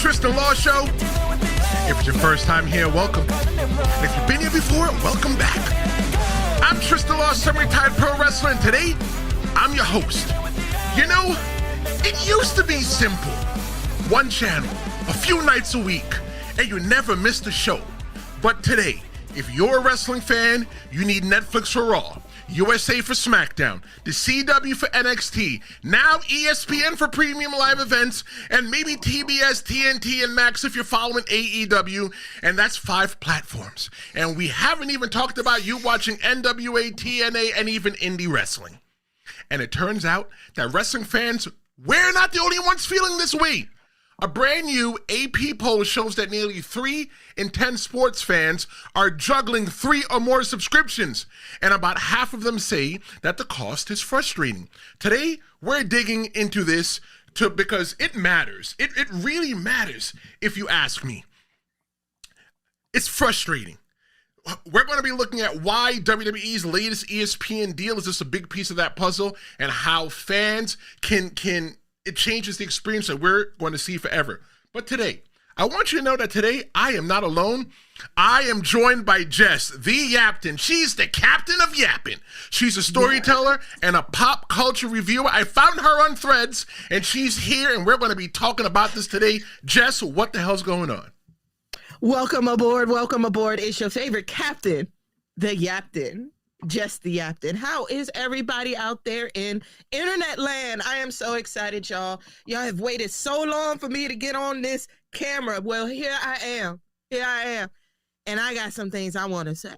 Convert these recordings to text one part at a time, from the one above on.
Tristen Law Show. If it's your first time here, welcome. And if you've been here before, welcome back. I'm Tristen Law, semi-retired pro wrestler, and today, I'm your host. You know, it used to be simple. One channel, a few nights a week, and you never missed a show. But today, if you're a wrestling fan, you need Netflix for Raw, USA for SmackDown, the CW for NXT, now ESPN for premium live events, and maybe TBS, TNT, and Max if you're following AEW, and that's 5 platforms. And we haven't even talked about you watching NWA, TNA, and even indie wrestling. And it turns out that wrestling fans, we're not the only ones feeling this way. A brand new AP poll shows that nearly 3 in 10 sports fans are juggling 3 or more subscriptions, and about half of them say that the cost is frustrating. Today, we're digging into this because it matters. It really matters, if you ask me. It's frustrating. We're going to be looking at why WWE's latest ESPN deal is just a big piece of that puzzle, and how fans can it changes the experience that we're going to see forever. But today, I want you to know that today, I am not alone. I am joined by Jess Thee Yaptain. She's the captain of yapping. She's a storyteller and a pop culture reviewer. I found her on Threads, and she's here, and we're going to be talking about this today. Jess, what the hell's going on? Welcome aboard. Welcome aboard. It's your favorite captain, the Yaptain. Jess Thee Yaptain. How is everybody out there in internet land? I am so excited, y'all. Y'all have waited so long for me to get on this camera. Well, here I am. And I got some things I want to say.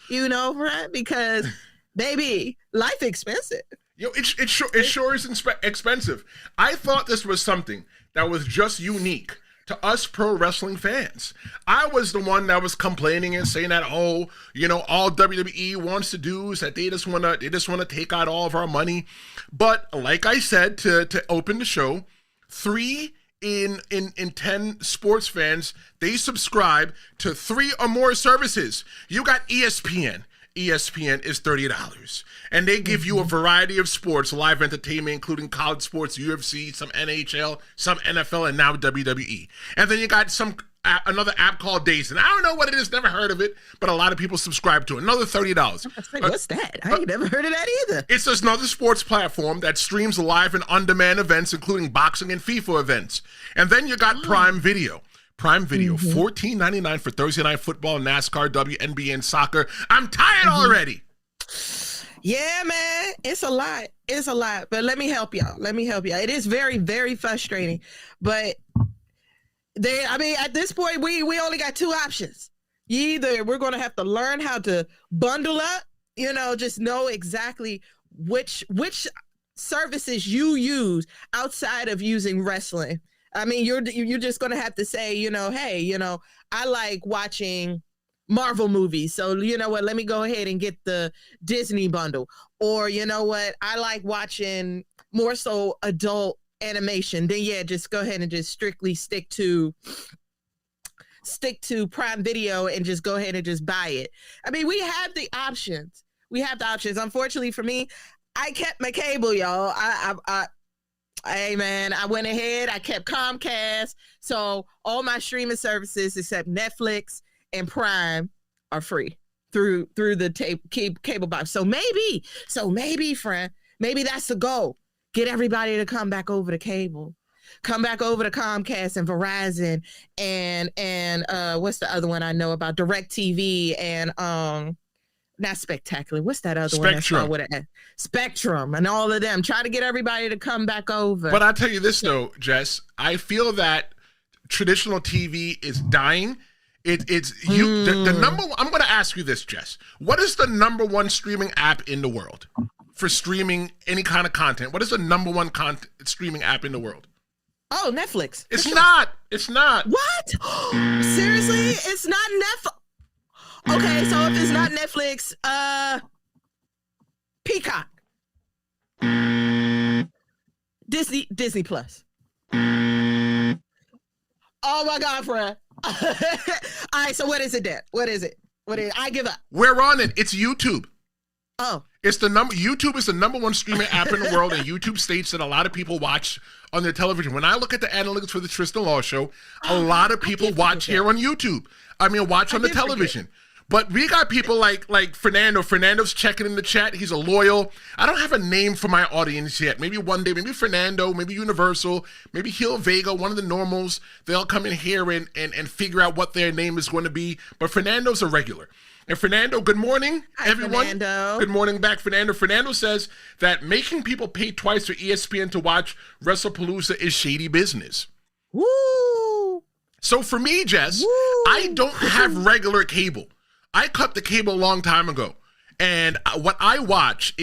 You know, right? Because, baby, life expensive. Yo, it sure is expensive. I thought this was something that was just unique to us pro wrestling fans. I was the one that was complaining and saying that, all WWE wants to do is that they just want to take out all of our money. But like I said, to open the show, 3 in 10 sports fans, they subscribe to 3 or more services. You got ESPN. ESPN is $30, and they give you a variety of sports, live entertainment, including college sports, UFC, some NHL, some NFL, and now WWE. And then you got another app called Days, and I don't know what it is, never heard of it, but a lot of people subscribe to it. Another $30. What's that? I ain't never heard of that either. It's just another sports platform that streams live and on-demand events, including boxing and FIFA events. And then you got Prime Video. Prime Video, $14.99 for Thursday Night Football, NASCAR, WNBA, and soccer. I'm tired already. Yeah, man. It's a lot. But let me help y'all. It is very, very frustrating. But at this point, we only got 2 options. Either we're going to have to learn how to bundle up, just know exactly which services you use outside of using wrestling. I mean, you're just going to have to say, hey, I like watching Marvel movies. So, you know what, let me go ahead and get the Disney bundle. Or, you know what, I like watching more so adult animation. Then, yeah, just go ahead and just strictly stick to Prime Video and just go ahead and just buy it. I mean, we have the options. Unfortunately for me, I kept my cable, y'all. Hey, man, I went ahead. I kept Comcast. So all my streaming services except Netflix and Prime are free through the cable box. So maybe, friend, maybe that's the goal. Get everybody to come back over to cable. Come back over to Comcast and Verizon and what's the other one I know about? DirecTV and not Spectacular. What's that other Spectrum. one? Spectrum and all of them. Try to get everybody to come back over. But I'll tell you this, though, Jess. I feel that traditional TV is dying. The number one, I'm going to ask you this, Jess. What is the number 1 streaming app in the world for streaming any kind of content? What is the number 1 streaming app in the world? Oh, Netflix. It's not. What? Seriously? It's not Netflix. Okay, so if it's not Netflix, Peacock. Disney Plus. Oh my God, friend. All right, so what is it then? What is it? I give up. We're on it. It's YouTube. Oh, YouTube is the #1 streaming app in the world, and YouTube states that a lot of people watch on their television. When I look at the analytics for the Tristen Law Show, a lot of people watch here on YouTube. Watch on the television. But we got people like Fernando. Fernando's checking in the chat. He's a loyal. I don't have a name for my audience yet. Maybe one day, maybe Fernando, maybe Universal, maybe Hill Vega, one of the normals. They'll come in here and figure out what their name is going to be. But Fernando's a regular. And Fernando, good morning, everyone. Fernando. Good morning back, Fernando. Fernando says that making people pay twice for ESPN to watch Wrestlepalooza is shady business. Woo! So for me, Jess, Woo! I don't have regular cable. I cut the cable a long time ago. And what I watch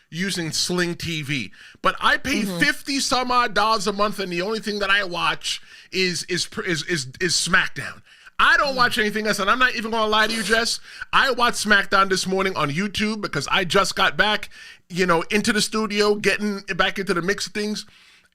using Sling TV. But I pay $50 some odd a month, and the only thing that I watch is SmackDown. I don't watch anything else, and I'm not even going to lie to you, Jess. I watched SmackDown this morning on YouTube because I just got back, into the studio, getting back into the mix of things,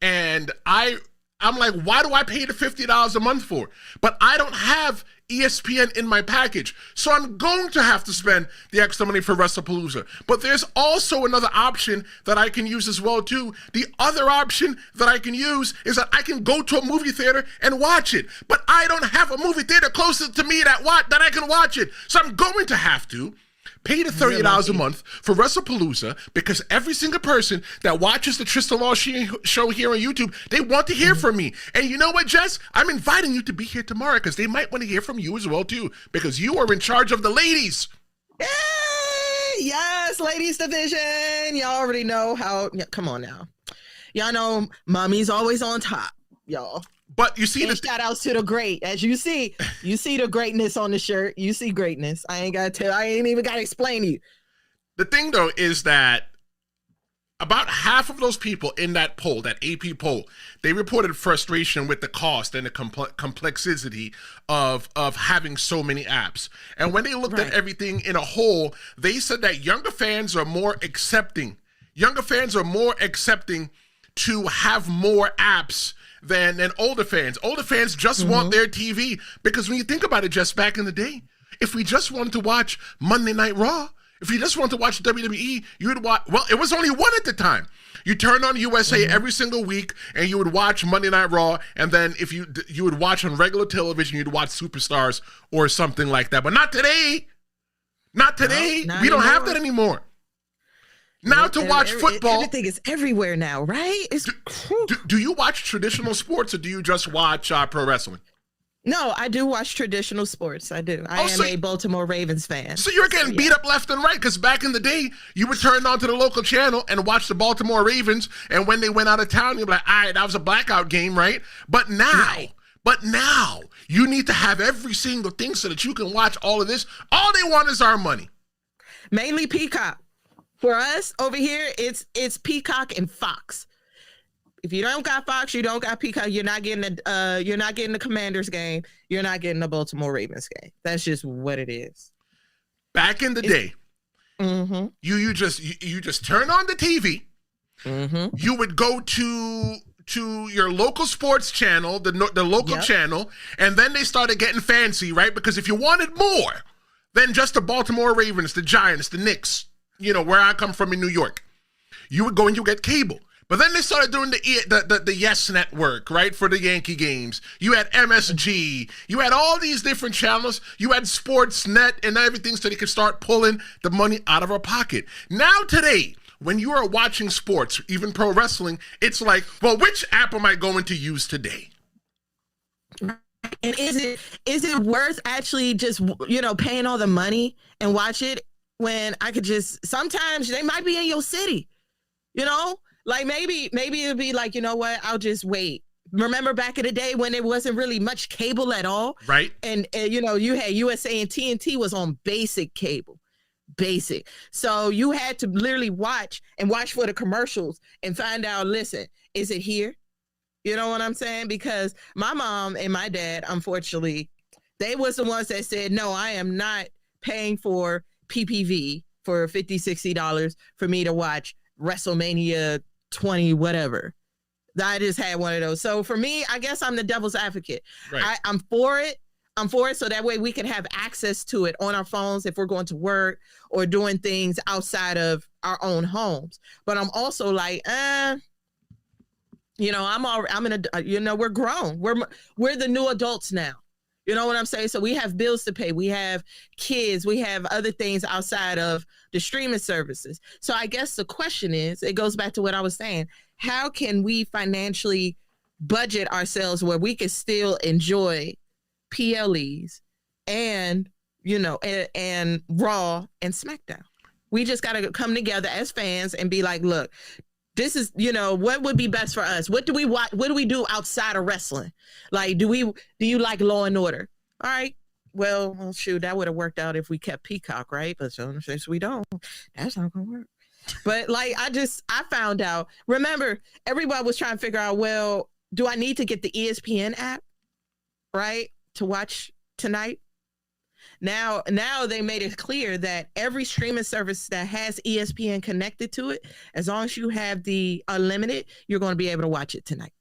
and I'm like, why do I pay the $50 a month for? But I don't have ESPN in my package, so I'm going to have to spend the extra money for Wrestlepalooza. But there's also another option that I can use as well too. The other option that I can use is that I can go to a movie theater and watch it. But I don't have a movie theater closer to me that I can watch it. So I'm going to have to pay the $30 a month for Wrestlepalooza, because every single person that watches the Tristen Law Show here on YouTube, they want to hear from me. And you know what, Jess? I'm inviting you to be here tomorrow because they might want to hear from you as well, too, because you are in charge of the ladies. Yay! Yes, ladies division. Y'all already know how. Yeah, come on now. Y'all know mommy's always on top, y'all. But you see, shout outs to the great. As you see the greatness on the shirt. You see greatness. I ain't even got to explain to you. The thing, though, is that about half of those people in that poll, that AP poll, they reported frustration with the cost and the complexity of having so many apps. And when they looked at everything in a whole, they said that younger fans are more accepting. Younger fans are more accepting to have more apps than older fans. Older fans just want their TV, because when you think about it, just back in the day, if we just wanted to watch Monday Night Raw, if you just wanted to watch WWE, you would watch, well, it was only one at the time. You turned on USA every single week and you would watch Monday Night Raw, and then if you would watch on regular television, you'd watch Superstars or something like that. But not today. Not today. No, not we don't anymore. Have that anymore. Now to watch football. Everything is everywhere now, right? Do you watch traditional sports, or do you just watch pro wrestling? No, I do watch traditional sports. I do. I am a Baltimore Ravens fan. So you're getting beat up left and right, because back in the day, you would turn on to the local channel and watch the Baltimore Ravens, and when they went out of town, you'd be like, all right, that was a blackout game, right? But now, you need to have every single thing so that you can watch all of this. All they want is our money. Mainly Peacock. For us over here, it's Peacock and Fox. If you don't got Fox, you don't got Peacock. You're not getting the Commanders game. You're not getting the Baltimore Ravens game. That's just what it is. Back in the day, you just turn on the TV. You would go to your local sports channel, the local channel, and then they started getting fancy, right? Because if you wanted more than just the Baltimore Ravens, the Giants, the Knicks, where I come from in New York, you would go and you get cable. But then they started doing the Yes Network, right, for the Yankee games. You had MSG. You had all these different channels. You had Sportsnet and everything, so they could start pulling the money out of our pocket. Now today, when you are watching sports, even pro wrestling, it's like, well, which app am I going to use today? And is it worth actually just, paying all the money and watch it when I could just, sometimes they might be in your city, like maybe it'd be like, you know what, I'll just wait. Remember back in the day when there wasn't really much cable at all? Right. And you had USA, and TNT was on basic cable. Basic. So you had to literally watch for the commercials and find out, listen, is it here? You know what I'm saying? Because my mom and my dad, unfortunately, they was the ones that said, no, I am not paying for PPV for $50, $60 for me to watch WrestleMania 20, whatever. I just had one of those. So for me, I guess I'm the devil's advocate. Right. I'm for it. I'm for it. So that way we can have access to it on our phones if we're going to work or doing things outside of our own homes. But I'm also like, you know, we're grown. We're the new adults now. You know what I'm saying? So we have bills to pay. We have kids. We have other things outside of the streaming services. So I guess the question is, it goes back to what I was saying. How can we financially budget ourselves where we can still enjoy PLEs and, you know, and Raw and SmackDown? We just got to come together as fans and be like, look, this is, you know, what would be best for us? What do we watch? What do we do outside of wrestling? Like, do you like Law and Order? All right. Well, shoot, that would have worked out if we kept Peacock, right? But since we don't, that's not going to work. But like, I found out, remember, everybody was trying to figure out, well, do I need to get the ESPN app, right, to watch tonight? Now they made it clear that every streaming service that has ESPN connected to it, as long as you have the unlimited, you're going to be able to watch it tonight.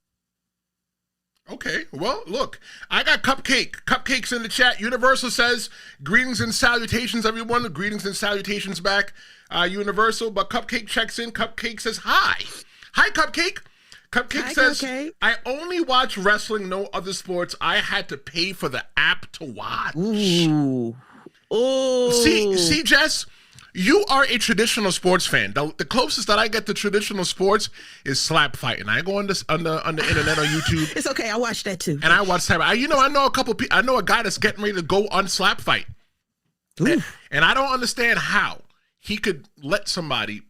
Okay, well, look, I got Cupcake's in the chat. Universal says, greetings and salutations, everyone. Greetings and salutations back, Universal. But Cupcake checks in. Cupcake says, hi. Hi, Cupcake. Cupcake says, Cupcake. I only watch wrestling, no other sports. I had to pay for the app to watch. Ooh. See, Jess, you are a traditional sports fan. The closest that I get to traditional sports is slap fighting. I go on the internet on YouTube. It's okay. I watch that too. And I watch slap. I know a couple people. I know a guy that's getting ready to go on slap fight. And I don't understand how he could let somebody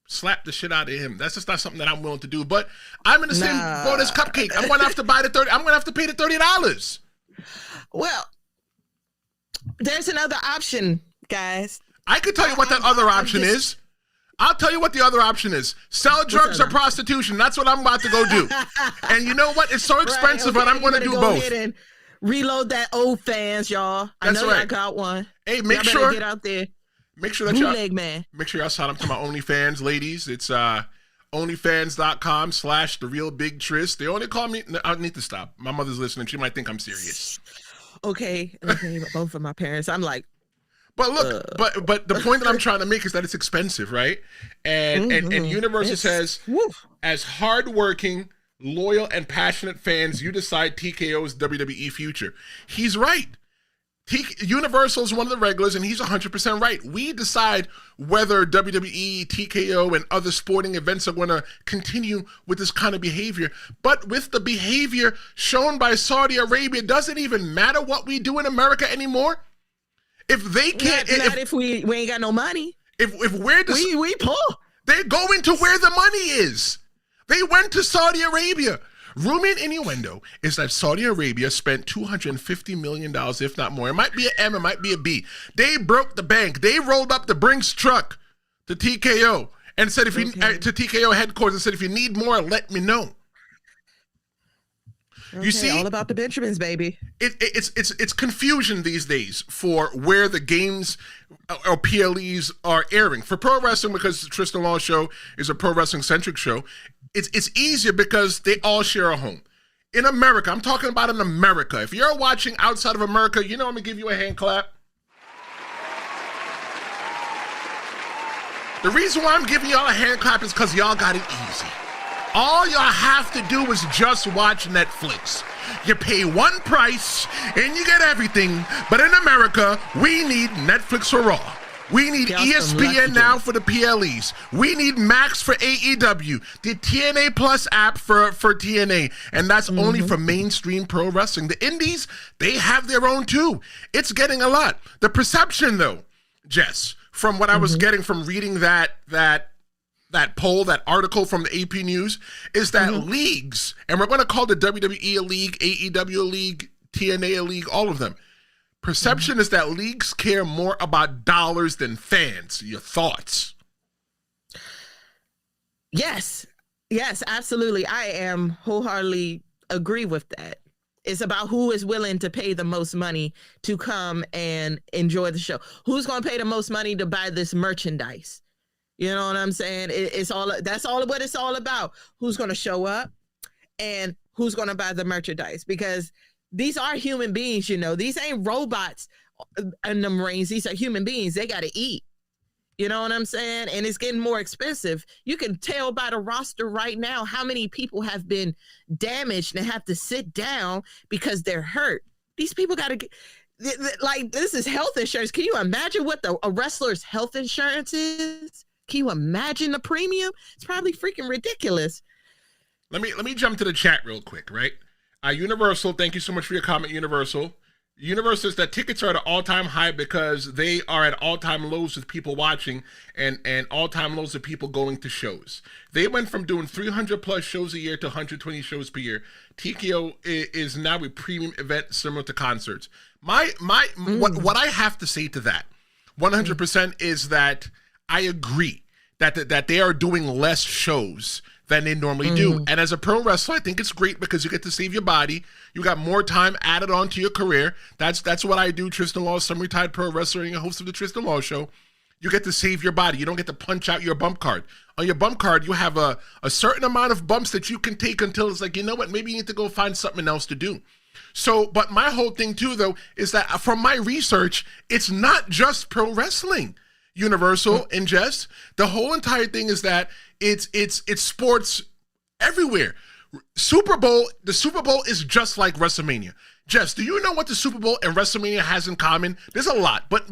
slap the shit out of him. That's just not something that I'm willing to do. But I'm in the same boat as Cupcake. I'm gonna have to pay the $30. Well, there's another option, guys. I could tell you what that other option is. I'll tell you what the other option is. Sell drugs or prostitution. That's what I'm about to go do. And you know what? It's so expensive, but I'm going to do both. Ahead and reload that old fans, y'all. I know I got one. Hey, make sure get out there. Make sure that make sure y'all sign up to my OnlyFans, ladies. It's onlyfans.com/therealbigtrist. They only call me. I need to stop. My mother's listening. She might think I'm serious. Okay. Both of my parents. I'm like. But look, but the point that I'm trying to make is that it's expensive, right? And Universal says, as hardworking, loyal, and passionate fans, you decide TKO's WWE future. He's right. Universal is one of the regulars, and he's 100% right. We decide whether WWE, TKO, and other sporting events are going to continue with this kind of behavior. But with the behavior shown by Saudi Arabia, it doesn't even matter what we do in America anymore. If they can't, if we ain't got no money, if we're we poor, they're going to where the money is. They went to Saudi Arabia. Rumor and innuendo is that Saudi Arabia spent $250 million, if not more. It might be an M, it might be a B. They broke the bank. They rolled up the Brinks truck to TKO and said, to TKO headquarters and said, if you need more, let me know. Okay, you see, all about the Benjamins, baby. It's confusion these days for where the games or PLEs are airing. For pro wrestling, because the Tristen Law Show is a pro wrestling centric show, it's easier because they all share a home. In America, I'm talking about in America. If you're watching outside of America, you know I'm gonna give you a hand clap. The reason why I'm giving y'all a hand clap is because y'all got it easy. All y'all have to do is just watch Netflix. You pay one price and you get everything. But in America, we need Netflix for Raw. We need ESPN now for the PLEs. We need Max for AEW. The TNA Plus app for TNA. And that's only for mainstream pro wrestling. The indies, they have their own too. It's getting a lot. The perception though, Jess, from what I was getting from reading that poll, that article from the AP News, is that leagues, and we're going to call the WWE a league, AEW a league, TNA a league, all of them. Perception is that leagues care more about dollars than fans. Your thoughts? Yes, absolutely. I am wholeheartedly agree with that. It's about who is willing to pay the most money to come and enjoy the show. Who's going to pay the most money to buy this merchandise? You know what I'm saying? That's all what it's all about. Who's going to show up and who's going to buy the merchandise? Because these are human beings, you know. These ain't robots in them rings. These are human beings. They got to eat. You know what I'm saying? And it's getting more expensive. You can tell by the roster right now how many people have been damaged and have to sit down because they're hurt. These people got to get, like, this is health insurance. Can you imagine what a wrestler's health insurance is? Can you imagine the premium? It's probably freaking ridiculous. Let me jump to the chat real quick, right? Universal, thank you so much for your comment, Universal. Universal says that tickets are at an all-time high because they are at all-time lows with people watching and all-time lows of people going to shows. They went from doing 300-plus shows a year to 120 shows per year. TKO is now a premium event similar to concerts. What I have to say to that 100% is that I agree that they are doing less shows than they normally do. And as a pro wrestler, I think it's great because you get to save your body. You got more time added on to your career. That's what I do. Tristen Law, some retired pro wrestler and host of the Tristen Law Show. You get to save your body. You don't get to punch out your bump card. On your bump card, you have a certain amount of bumps that you can take until it's like, you know what, maybe you need to go find something else to do. So, but my whole thing too, though, is that from my research, it's not just pro wrestling. Universal and Jess, the whole entire thing is that it's sports everywhere. The Super Bowl is just like WrestleMania. Jess, do you know what the Super Bowl and WrestleMania has in common? There's a lot, but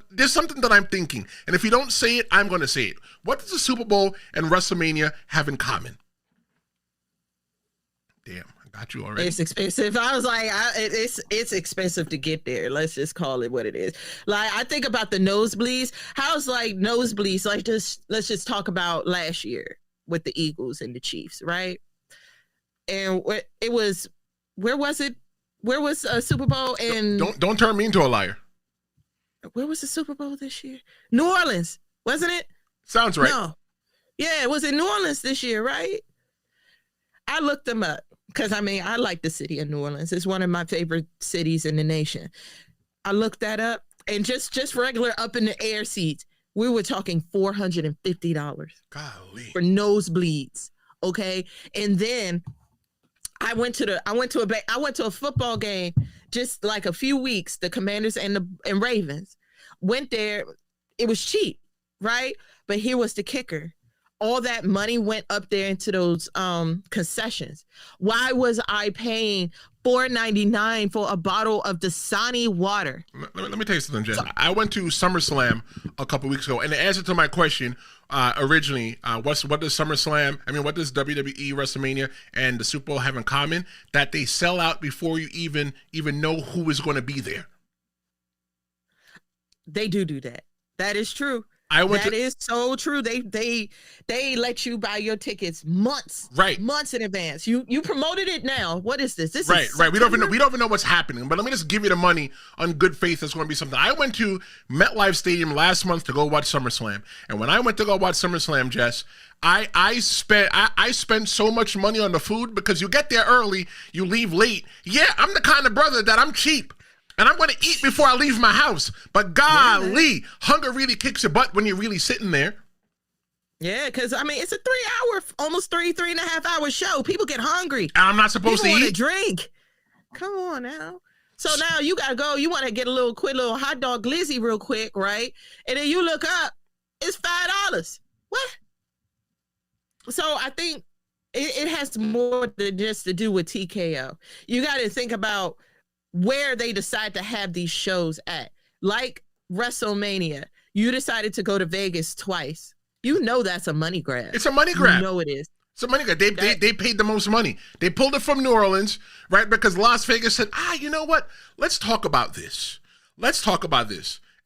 there's something that I'm thinking, and if you don't say it, I'm going to say it. What does the Super Bowl and WrestleMania have in common? Damn. Got you already. It's expensive. I was like, it's expensive to get there. Let's just call it what it is. Like, I think about the nosebleeds. How's like nosebleeds? Like, let's just talk about last year with the Eagles and the Chiefs, right? And it was, where was it? Where was Super Bowl? And don't turn me into a liar. Where was the Super Bowl this year? New Orleans, wasn't it? Sounds right. No. Yeah, it was in New Orleans this year, right? I looked them up. Because, I mean, I like the city of New Orleans. It's one of my favorite cities in the nation. I looked that up, and just regular up in the air seats, we were talking $450 for nosebleeds. Okay, and then I went to a football game just like a few weeks. The Commanders and Ravens went there. It was cheap, right? But here was the kicker. All that money went up there into those concessions. Why was I paying $4.99 for a bottle of Dasani water? Let me tell you something, Jen. I went to SummerSlam a couple weeks ago, and the answer to my question originally, what does SummerSlam, what does WWE Wrestlemania and the Super Bowl have in common? That they sell out before you even know who is going to be there. They do that. That is true. That is so true. They let you buy your tickets months in advance. You promoted it now. What is this? This is right. We don't even know what's happening. But let me just give you the money on good faith. That's going to be something. I went to MetLife Stadium last month to go watch SummerSlam, and when I went to go watch SummerSlam, Jess, I spent so much money on the food because you get there early, you leave late. Yeah, I'm the kind of brother that I'm cheap. And I'm going to eat before I leave my house. But golly, hunger really kicks your butt when you're really sitting there. Yeah, because, it's a 3-hour, almost 3.5 hour show. People get hungry. And I'm not supposed to eat. People want to drink. Come on now. So now you got to go. You want to get a little hot dog glizzy real quick, right? And then you look up, it's $5. What? So I think it has more than just to do with TKO. You got to think about where they decide to have these shows at. Like WrestleMania, you decided to go to Vegas twice. You know that's a money grab. It's a money grab. You know it is. It's a money grab. They paid the most money. They pulled it from New Orleans, right? Because Las Vegas said, you know what? Let's talk about this.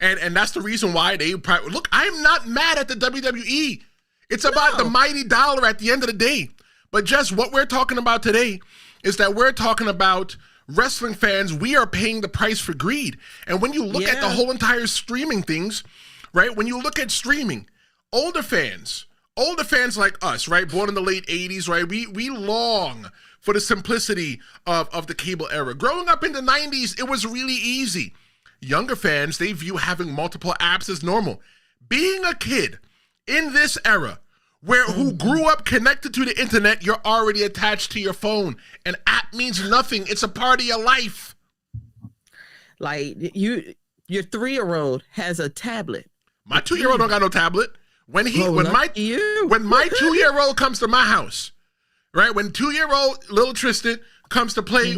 And that's the reason why they probably, look, I'm not mad at the WWE. It's about the mighty dollar at the end of the day. But just what we're talking about today is that we're talking about wrestling fans. We are paying the price for greed. And when you look at the whole entire streaming things, right? When you look at streaming, older fans like us, right? Born in the late 80s, right? We long for the simplicity of the cable era. Growing up in the 90s, it was really easy. Younger fans, they view having multiple apps as normal. Being a kid in this era who grew up connected to the internet, you're already attached to your phone. An app means nothing. It's a part of your life. Like your 3-year-old has a tablet. My 2-year-old don't got no tablet. When my 2-year-old comes to my house, right? When 2-year-old little Tristen comes to play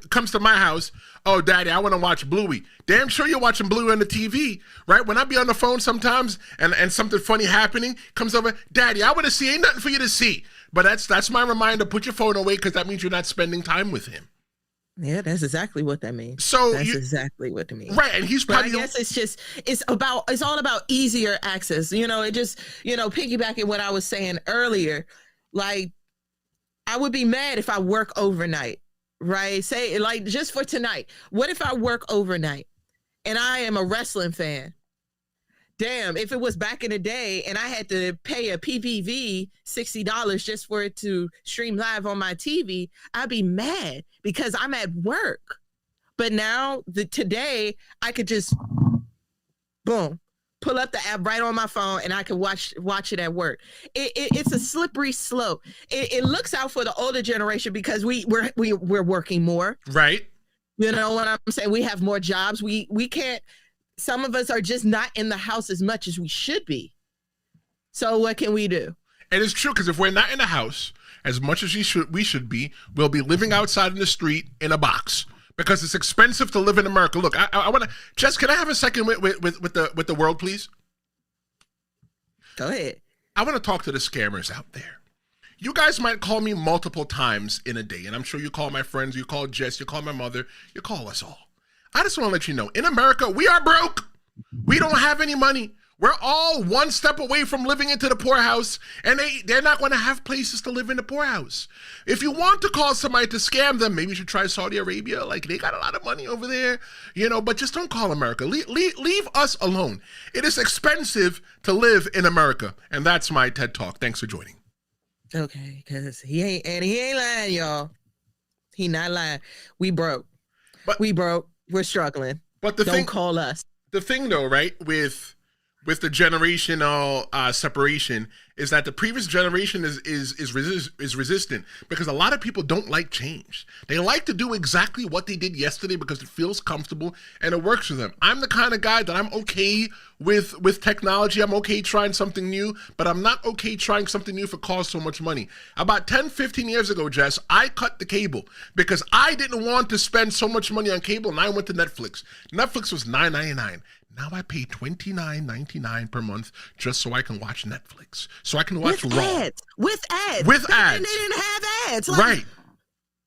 comes to my house, oh, Daddy, I want to watch Bluey. Damn sure you're watching Bluey on the TV, right? When I be on the phone sometimes and something funny happening comes over, Daddy, I want to see. Ain't nothing for you to see. But that's my reminder. Put your phone away because that means you're not spending time with him. Yeah, that's exactly what that means. So that's exactly what it means. Right, and he's probably. But I guess it's all about easier access. It just piggybacking what I was saying earlier. Like, I would be mad if I work overnight, right? Say, like, just for tonight. What if I work overnight and I am a wrestling fan? Damn, if it was back in the day and I had to pay a PPV $60 just for it to stream live on my TV, I'd be mad because I'm at work. But now, today, I could just, boom, pull up the app right on my phone and I can watch it at work. It's a slippery slope. It looks out for the older generation because we're working more. Right. You know what I'm saying? We have more jobs. We can't. Some of us are just not in the house as much as we should be. So what can we do? And it's true, because if we're not in the house as much as we should be, we'll be living outside in the street in a box because it's expensive to live in America. Look, I want to, Jess, can I have a second with the world, please? Go ahead. I want to talk to the scammers out there. You guys might call me multiple times in a day, and I'm sure you call my friends, you call Jess, you call my mother, you call us all. I just want to let you know, in America, we are broke. We don't have any money. We're all one step away from living into the poorhouse, and they're not going to have places to live in the poorhouse. If you want to call somebody to scam them, maybe you should try Saudi Arabia. Like, they got a lot of money over there, but just don't call America. Leave us alone. It is expensive to live in America, and that's my TED Talk. Thanks for joining. Okay, because he ain't lying, y'all. He not lying. We broke. We broke. We're struggling. But don't call us. The thing, though, right, with the generational separation is that the previous generation is resistant because a lot of people don't like change. They like to do exactly what they did yesterday because it feels comfortable and it works for them. I'm the kind of guy that I'm okay with technology. I'm okay trying something new, but I'm not okay trying something new if it costs so much money. About 10, 15 years ago, Jess, I cut the cable because I didn't want to spend so much money on cable, and I went to Netflix. Netflix was $9.99. Now I pay $29.99 per month just so I can watch Netflix. So I can watch Raw. With ads. And they didn't have ads. Like, right.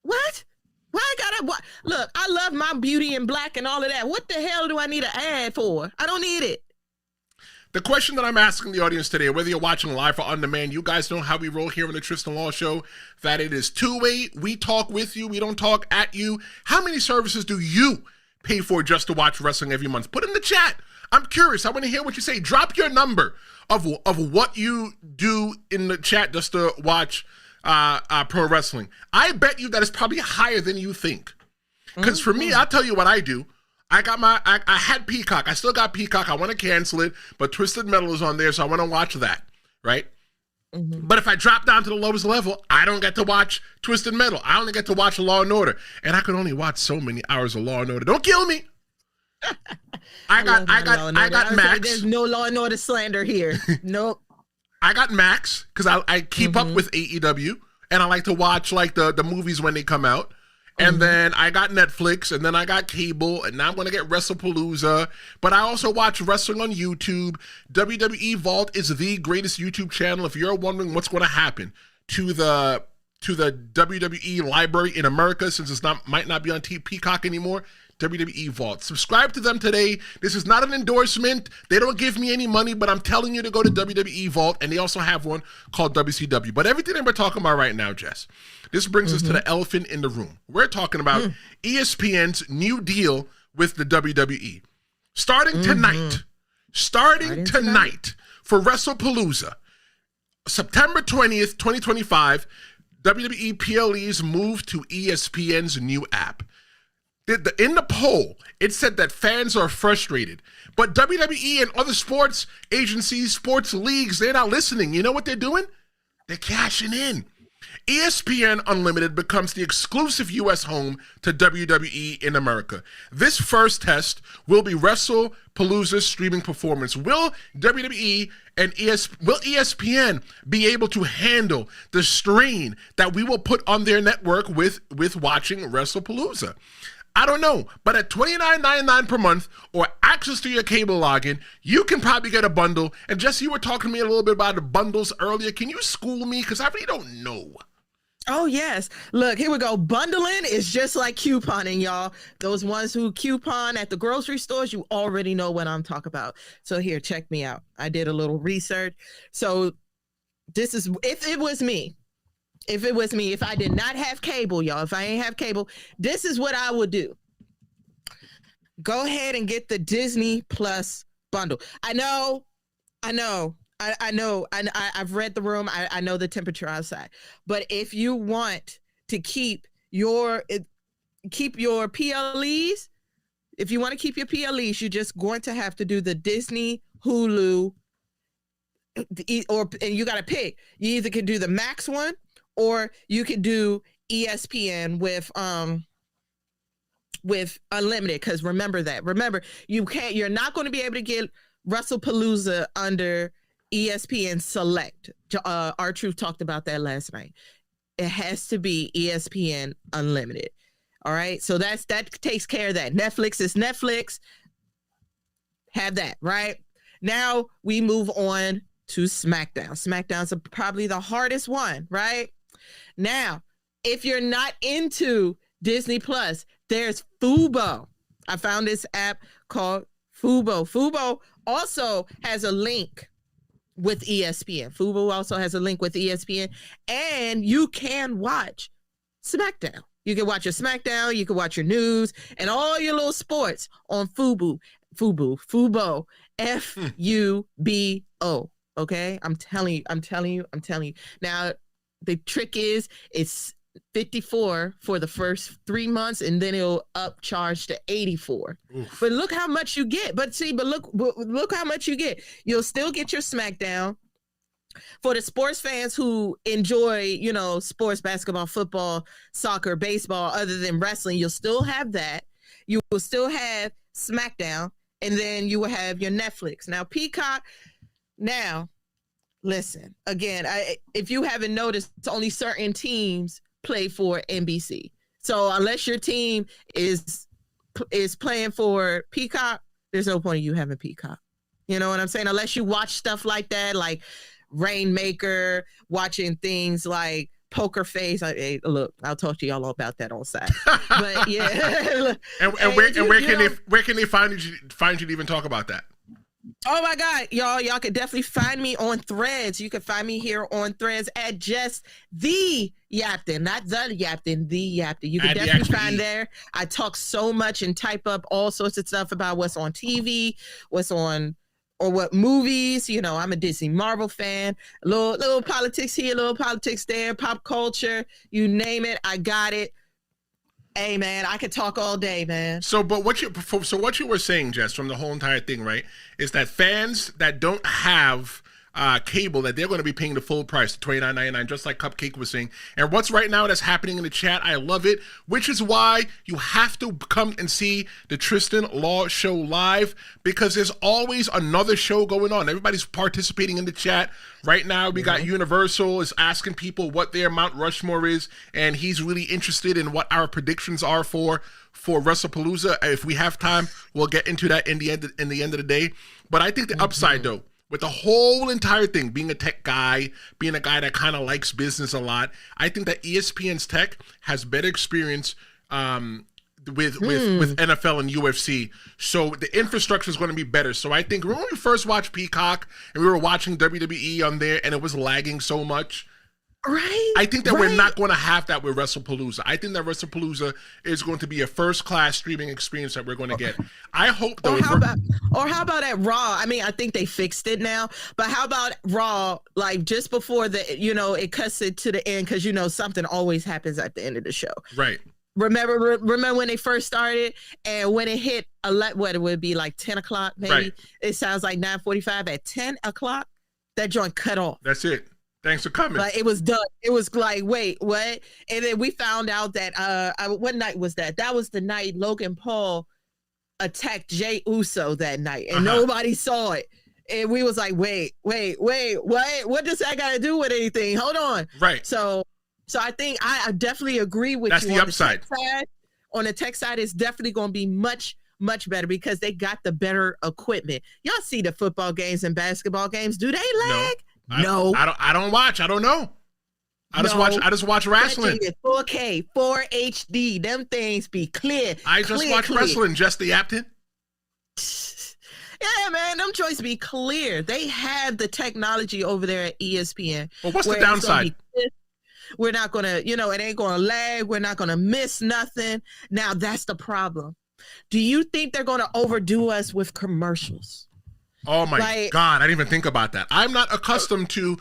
What? Why I gotta look, I love my Beauty in Black and all of that. What the hell do I need an ad for? I don't need it. The question that I'm asking the audience today, whether you're watching live or on demand, you guys know how we roll here on the Tristen Law Show, that it is two-way. We talk with you. We don't talk at you. How many services do you pay for just to watch wrestling every month? Put in the chat. I'm curious. I want to hear what you say. Drop your number of what you do in the chat just to watch pro wrestling. I bet you that is probably higher than you think. Because for me, I'll tell you what I do. I had Peacock. I still got Peacock. I want to cancel it, but Twisted Metal is on there, so I want to watch that, right? But if I drop down to the lowest level, I don't get to watch Twisted Metal. I only get to watch Law & Order. And I could only watch so many hours of Law & Order. Don't kill me. I got Max. There's no Law & Order slander here. Nope. I got Max because I keep up with AEW, and I like to watch like the movies when they come out. And then I got Netflix, and then I got cable, and now I'm going to get Wrestlepalooza. But I also watch wrestling on YouTube. WWE Vault is the greatest YouTube channel. If you're wondering what's going to happen to the WWE library in America, since might not be on Peacock anymore, WWE Vault. Subscribe to them today. This is not an endorsement. They don't give me any money, but I'm telling you to go to WWE Vault, and they also have one called WCW. But everything that we're talking about right now, Jess, this brings us to the elephant in the room. We're talking about ESPN's new deal with the WWE. Starting tonight for Wrestlepalooza, September 20th, 2025, WWE PLEs move to ESPN's new app. In the poll, it said that fans are frustrated. But WWE and other sports agencies, sports leagues, they're not listening. You know what they're doing? They're cashing in. ESPN Unlimited becomes the exclusive U.S. home to WWE in America. This first test will be Wrestlepalooza's streaming performance. Will WWE and ESPN be able to handle the strain that we will put on their network with watching Wrestlepalooza? I don't know, but at $29.99 per month or access to your cable login, you can probably get a bundle. And Jesse, you were talking to me a little bit about the bundles earlier. Can you school me? Because I really don't know. Oh, yes. Look, here we go. Bundling is just like couponing, y'all. Those ones who coupon at the grocery stores, you already know what I'm talking about. So here, check me out. I did a little research. So this is, if it was me, if I did not have cable, y'all, if I ain't have cable, this is what I would do. Go ahead and get the Disney Plus bundle. I know. I've read the room. I know the temperature outside. But if you want to keep your PLEs, if you want to keep your PLEs, you're just going to have to do the Disney, Hulu, and you got to pick. You either can do the Max one, or you could do ESPN with unlimited. Because remember, you're not going to be able to get Wrestlepalooza under ESPN Select. R-Truth talked about that last night. It has to be ESPN Unlimited. All right, so that takes care of that. Netflix is Netflix. Have that right. Now we move on to SmackDown. SmackDown's probably the hardest one, right? Now, if you're not into Disney Plus, there's Fubo. I found this app called Fubo. Fubo also has a link with ESPN. Fubo also has a link with ESPN, and you can watch SmackDown. You can watch your SmackDown, you can watch your news, and all your little sports on Fubo. Fubo. F-U-B-O. Okay? I'm telling you. Now, the trick is it's $54 for the first 3 months, and then it'll upcharge to $84. Oof. But look how much you get. But look how much you get. You'll still get your SmackDown. For the sports fans who enjoy, sports, basketball, football, soccer, baseball, other than wrestling, you'll still have that. You will still have SmackDown, and then you will have your Netflix. Now, Peacock. Now, listen, again, if you haven't noticed, only certain teams play for NBC. So unless your team is playing for Peacock, there's no point in you having Peacock. You know what I'm saying? Unless you watch stuff like that, like Rainmaker, watching things like Poker Face. Hey, look, I'll talk to y'all about that on side. But yeah. where can they find you to even talk about that? Oh my God, y'all can definitely find me on Threads. You can find me here on Threads at Jess Thee Yaptain, not the Yaptain, the Yaptain. You can definitely find there. I talk so much and type up all sorts of stuff about what's on TV, or what movies. I'm a Disney Marvel fan. Little politics here, little politics there, pop culture, you name it, I got it. Hey man, I could talk all day, man. So what you were saying, Jess, from the whole entire thing, right, is that fans that don't have cable, that they're going to be paying the full price, $29.99, just like Cupcake was saying. And what's right now that's happening in the chat, I love it, which is why you have to come and see the Tristen Law Show live, because there's always another show going on. Everybody's participating in the chat. Right now, we got Universal is asking people what their Mount Rushmore is, and he's really interested in what our predictions are for Wrestlepalooza. If we have time, we'll get into that in the end of the day. But I think the upside, though, with the whole entire thing, being a tech guy, being a guy that kind of likes business a lot, I think that ESPN's tech has better experience with NFL and UFC. So the infrastructure is going to be better. So I think when we first watched Peacock and we were watching WWE on there and it was lagging so much, right? I think that we're not going to have that with Wrestlepalooza. I think that Wrestlepalooza is going to be a first-class streaming experience that we're going to get. I hope, though. Or how about at Raw? I mean, I think they fixed it now, but how about Raw, like just before it cuts it to the end, because something always happens at the end of the show. Right. Remember when they first started, and when it hit what it would be like 10 o'clock, maybe Right. It sounds like 9:45. At 10 o'clock, that joint cut off. That's it. Thanks for coming. Like it was done. It was like, wait, what? And then we found out that what night was that? That was the night Logan Paul attacked Jey Uso that night, and nobody saw it. And we was like, wait, what? What does that got to do with anything? Hold on. Right. So I think I definitely agree with That's you. the upside. On the tech side, it's definitely going to be much better because they got the better equipment. Y'all see the football games and basketball games? Do they lag? No. I don't watch. I don't know. I just watch wrestling. 4K, 4 HD. Them things be clear. I just watch wrestling. Jess Thee Yaptain. Yeah, man, them joints be clear. They have the technology over there at ESPN. Well, what's the downside? We're not going to, it ain't going to lag. We're not going to miss nothing. Now, that's the problem. Do you think they're going to overdo us with commercials? Oh, my God. I didn't even think about that. I'm not accustomed to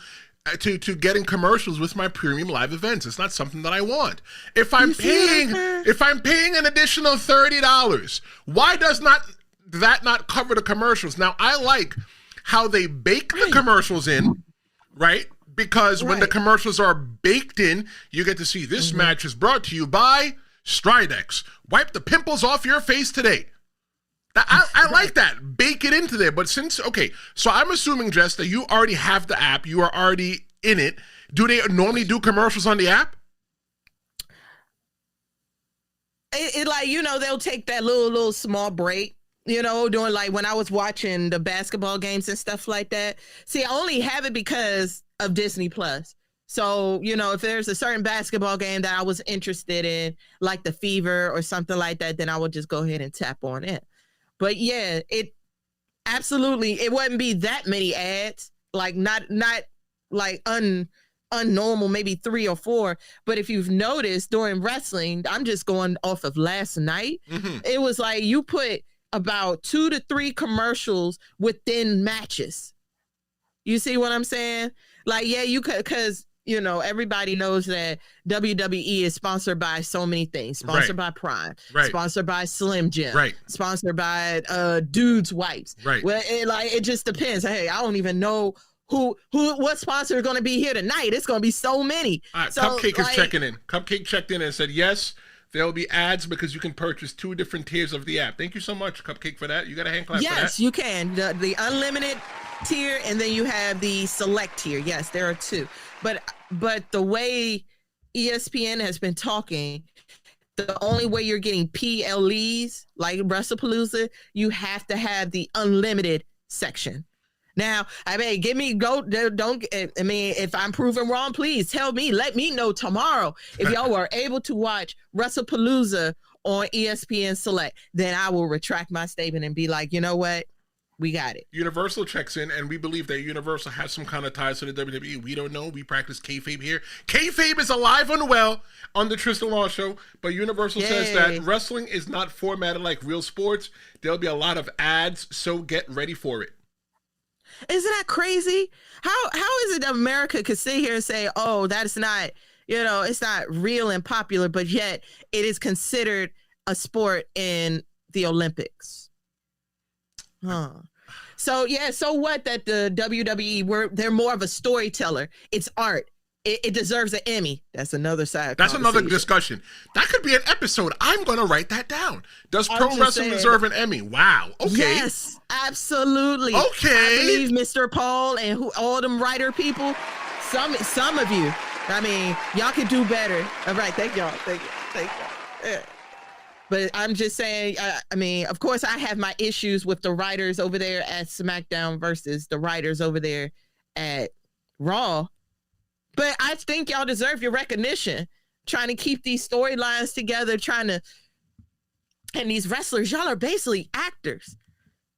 getting commercials with my premium live events. It's not something that I want. If I'm paying an additional $30, why does that not cover the commercials? Now, I like how they bake the commercials in, right? Because when the commercials are baked in, you get to see this match is brought to you by Stridex. Wipe the pimples off your face today. I like that. Bake it into there. But so I'm assuming, Jess, that you already have the app. You are already in it. Do they normally do commercials on the app? They'll take that little small break. Doing like when I was watching the basketball games and stuff like that. See, I only have it because of Disney Plus. So, if there's a certain basketball game that I was interested in, like the Fever or something like that, then I would just go ahead and tap on it. But yeah, it wouldn't be that many ads, like not like unnormal, maybe 3 or 4. But if you've noticed during wrestling, I'm just going off of last night. It was like you put about 2 to 3 commercials within matches. You see what I'm saying? Like, yeah, you could, because, everybody knows that WWE is sponsored by so many things. Sponsored by Prime. Right. Sponsored by Slim Jim. Right. Sponsored by Dude's Wipes. Right. Well, it just depends. Hey, I don't even know what sponsor is going to be here tonight. It's going to be so many. Cupcake is checking in. Cupcake checked in and said, yes, there will be ads because you can purchase 2 different tiers of the app. Thank you so much, Cupcake, for that. You got a hand clap for that? Yes, you can. The unlimited tier, and then you have the select tier. Yes, there are 2. But the way ESPN has been talking, the only way you're getting PLEs like Wrestlepalooza, you have to have the unlimited section. Now, if I'm proven wrong, please tell me, let me know tomorrow. If y'all were able to watch Wrestlepalooza on ESPN Select, then I will retract my statement and be like, you know what? We got it. Universal checks in, and we believe that Universal has some kind of ties to the WWE. We don't know. We practice Kayfabe here. Kayfabe is alive and well on the Tristen Law Show, but Universal says that wrestling is not formatted like real sports. There'll be a lot of ads, so get ready for it. Isn't that crazy? How is it that America could sit here and say, oh, that's not, it's not real and popular, but yet it is considered a sport in the Olympics? So what that the WWE, they're more of a storyteller. It's art. It deserves an Emmy. That's another side. That's another discussion. That could be an episode. I'm going to write that down. Does pro wrestling deserve an Emmy? Wow. Okay. Yes, absolutely. Okay. I believe Mr. Paul and all them writer people, some of you, y'all could do better. All right. Thank y'all. Thank you. Yeah. But I'm just saying, of course, I have my issues with the writers over there at SmackDown versus the writers over there at Raw. But I think y'all deserve your recognition. Trying to keep these storylines together, and these wrestlers, y'all are basically actors.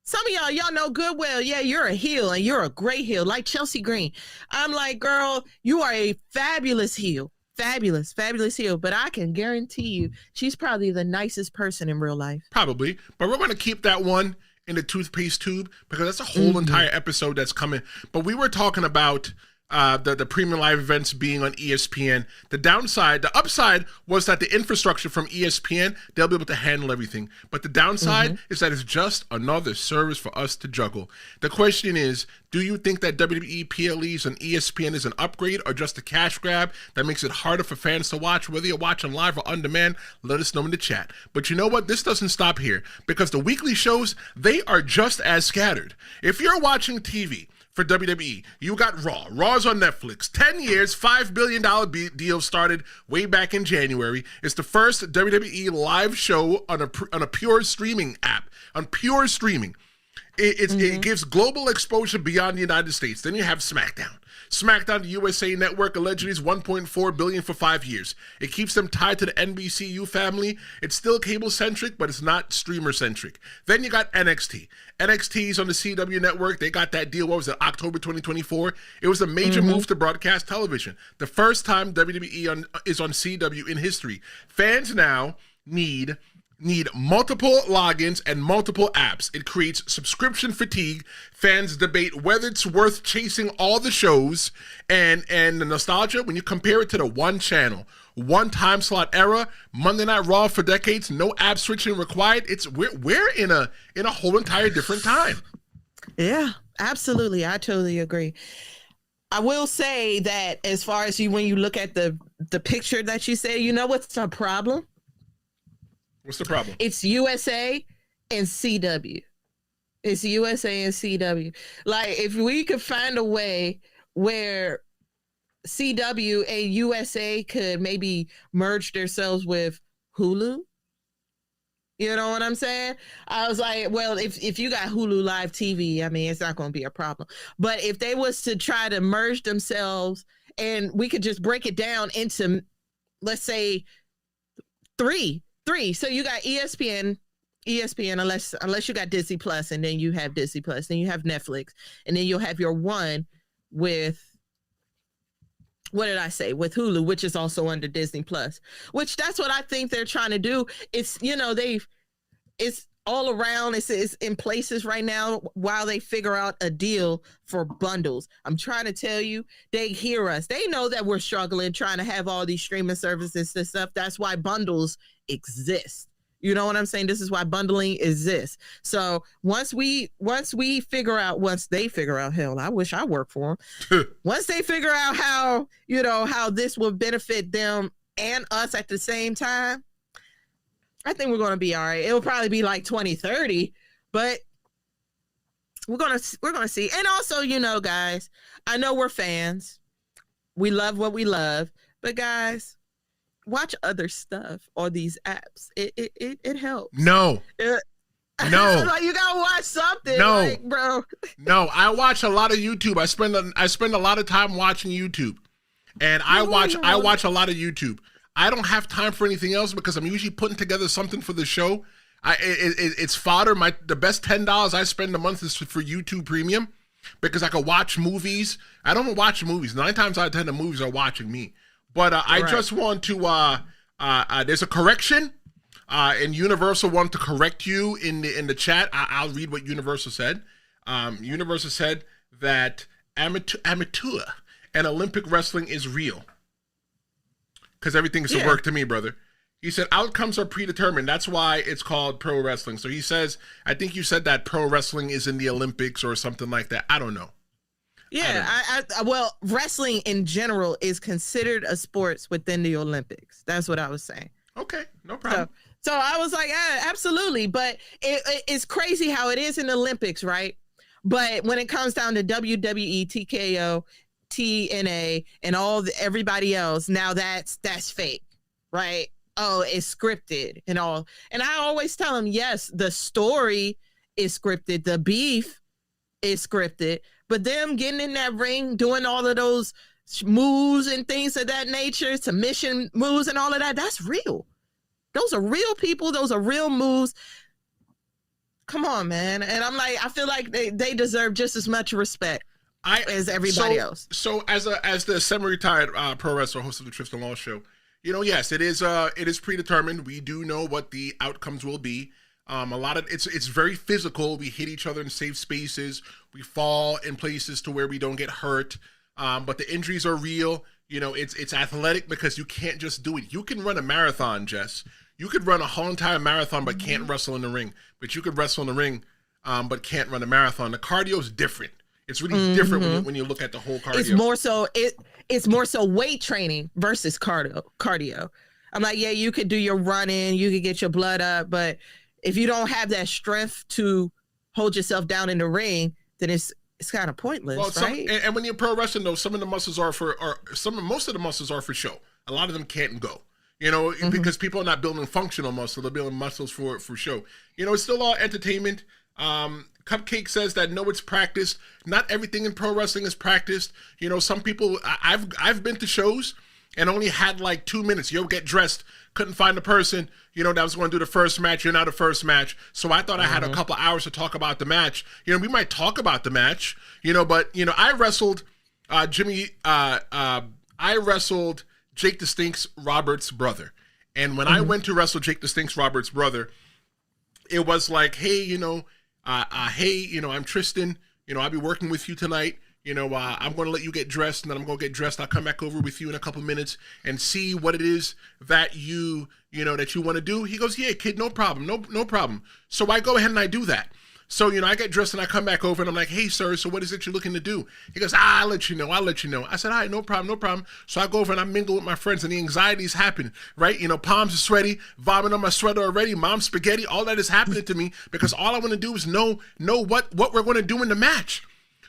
Some of y'all know good well, yeah, you're a heel and you're a great heel, like Chelsea Green. I'm like, girl, you are a fabulous heel. Fabulous heel, but I can guarantee you she's probably the nicest person in real life. Probably, but we're going to keep that one in the toothpaste tube because that's a whole entire episode that's coming. But we were talking about the premium live events being on ESPN. The upside was that the infrastructure from ESPN, they'll be able to handle everything. But the downside is that it's just another service for us to juggle. The question is, do you think that WWE PLEs on ESPN is an upgrade or just a cash grab that makes it harder for fans to watch, whether you're watching live or on demand? Let us know in the chat. But you know what? This doesn't stop here, because the weekly shows, they are just as scattered. If you're watching TV for WWE, you got Raw. Raw's on Netflix. 10 years, $5 billion deal started way back in January. It's the first WWE live show on a pure streaming app, on pure streaming. It gives global exposure beyond the United States. Then you have SmackDown. SmackDown, the USA Network, allegedly is $1.4 billion for 5 years. It keeps them tied to the NBCU family. It's still cable-centric, but it's not streamer-centric. Then you got NXT. NXT's on the CW network. They got that deal, what was it, October 2024? It was a major move to broadcast television. The first time WWE is on CW in history. Fans now need multiple logins and multiple apps. It creates subscription fatigue. Fans debate whether it's worth chasing all the shows, and the nostalgia, when you compare it to the one channel, one time slot era, Monday Night Raw for decades, no app switching required. We're in a whole entire different time. Yeah, absolutely. I totally agree. I will say that as far as when you look at the picture that you say, you know what's the problem? What's the problem? It's USA and CW. It's USA and CW. Like, if we could find a way where CW and USA could maybe merge themselves with Hulu. You know what I'm saying? I was like, well, if you got Hulu Live TV, I mean, it's not going to be a problem. But if they was to try to merge themselves, and we could just break it down into, let's say, three. So you got ESPN, unless you got Disney Plus, and then you have Disney Plus, then you have Netflix, and then you'll have your one with, what did I say? With Hulu, which is also under Disney Plus, which that's what I think they're trying to do. It's, it's all around. It's in places right now while they figure out a deal for bundles. I'm trying to tell you, they hear us. They know that we're struggling trying to have all these streaming services and stuff. That's why bundles exist. You know what I'm saying? This is why bundling exists. So once they figure out, hell, I wish I worked for them. Once they figure out how this will benefit them and us at the same time, I think we're going to be all right. It'll probably be like 2030, but we're going to see. And also, guys, I know we're fans. We love what we love, but guys, watch other stuff on these apps. It helps. No. Like, you gotta watch something. No, like, bro. No, I watch a lot of YouTube. I spend a lot of time watching YouTube, and I watch a lot of YouTube. I don't have time for anything else because I'm usually putting together something for the show. It's fodder. The best $10 I spend a month is for YouTube Premium, because I can watch movies. I don't watch movies. 9 times out of 10, the movies are watching me. But I just want to, there's a correction, and Universal wanted to correct you in the chat. I'll read what Universal said. Universal said that amateur and Olympic wrestling is real. Because everything is to work to me, brother. He said outcomes are predetermined. That's why it's called pro wrestling. So he says, I think you said that pro wrestling is in the Olympics or something like that. I don't know. Yeah, well, wrestling in general is considered a sport within the Olympics. That's what I was saying. Okay, no problem. So I was like, absolutely. But it's crazy how it is in the Olympics, right? But when it comes down to WWE, TKO, TNA, and everybody else, now that's fake, right? Oh, it's scripted and all. And I always tell them, yes, the story is scripted. The beef is scripted. But them getting in that ring, doing all of those moves and things of that nature, submission moves and all of that, that's real. Those are real people. Those are real moves. Come on, man. And I'm like, I feel like they deserve just as much respect as everybody else. So as the semi-retired pro wrestler, host of the Tristen Law Show, yes, it is predetermined. We do know what the outcomes will be. A lot of it's very physical. We hit each other in safe spaces. We fall in places to where we don't get hurt. but the injuries are real. You know, it's athletic because you can't just do it. You can run a marathon, Jess. You could run a whole entire marathon but can't wrestle in the ring. But you could wrestle in the ring but can't run a marathon. The cardio is different. It's really different when you look at the whole cardio. It's more so weight training versus cardio. I'm like, yeah, you could do your running, you could get your blood up, but if you don't have that strength to hold yourself down in the ring, then it's kind of pointless, right? And when you're pro wrestling, though, most of the muscles are for show. A lot of them can't go, you know, because people are not building functional muscle; they're building muscles for show. You know, it's still all entertainment. Cupcake says that no, it's practiced. Not everything in pro wrestling is practiced. You know, some people. I've been to shows and only had like 2 minutes. Yo, get dressed. Couldn't find the person, you know, that was going to do the first match. You're not the first match. So I thought I had a couple hours to talk about the match. You know, we might talk about the match, you know, but, you know, I wrestled I wrestled Jake the Stinks Roberts' brother. And when I went to wrestle Jake the Stinks Roberts' brother, it was like, hey, you know, I'm Tristen. You know, I'll be working with you tonight. You know, I'm going to let you get dressed, and then I'm going to get dressed. I'll come back over with you in a couple minutes and see what it is that you want to do. He goes, yeah, kid, no problem. No problem. So I go ahead and I do that. So, you know, I get dressed and I come back over and I'm like, hey, sir, so what is it you're looking to do? He goes, I'll let you know. I said, all right, no problem. So I go over and I mingle with my friends, and the anxiety's happening, right? You know, palms are sweaty, vomit on my sweater already, mom's spaghetti, all that is happening to me because all I want to do is know what we're going to do in the match.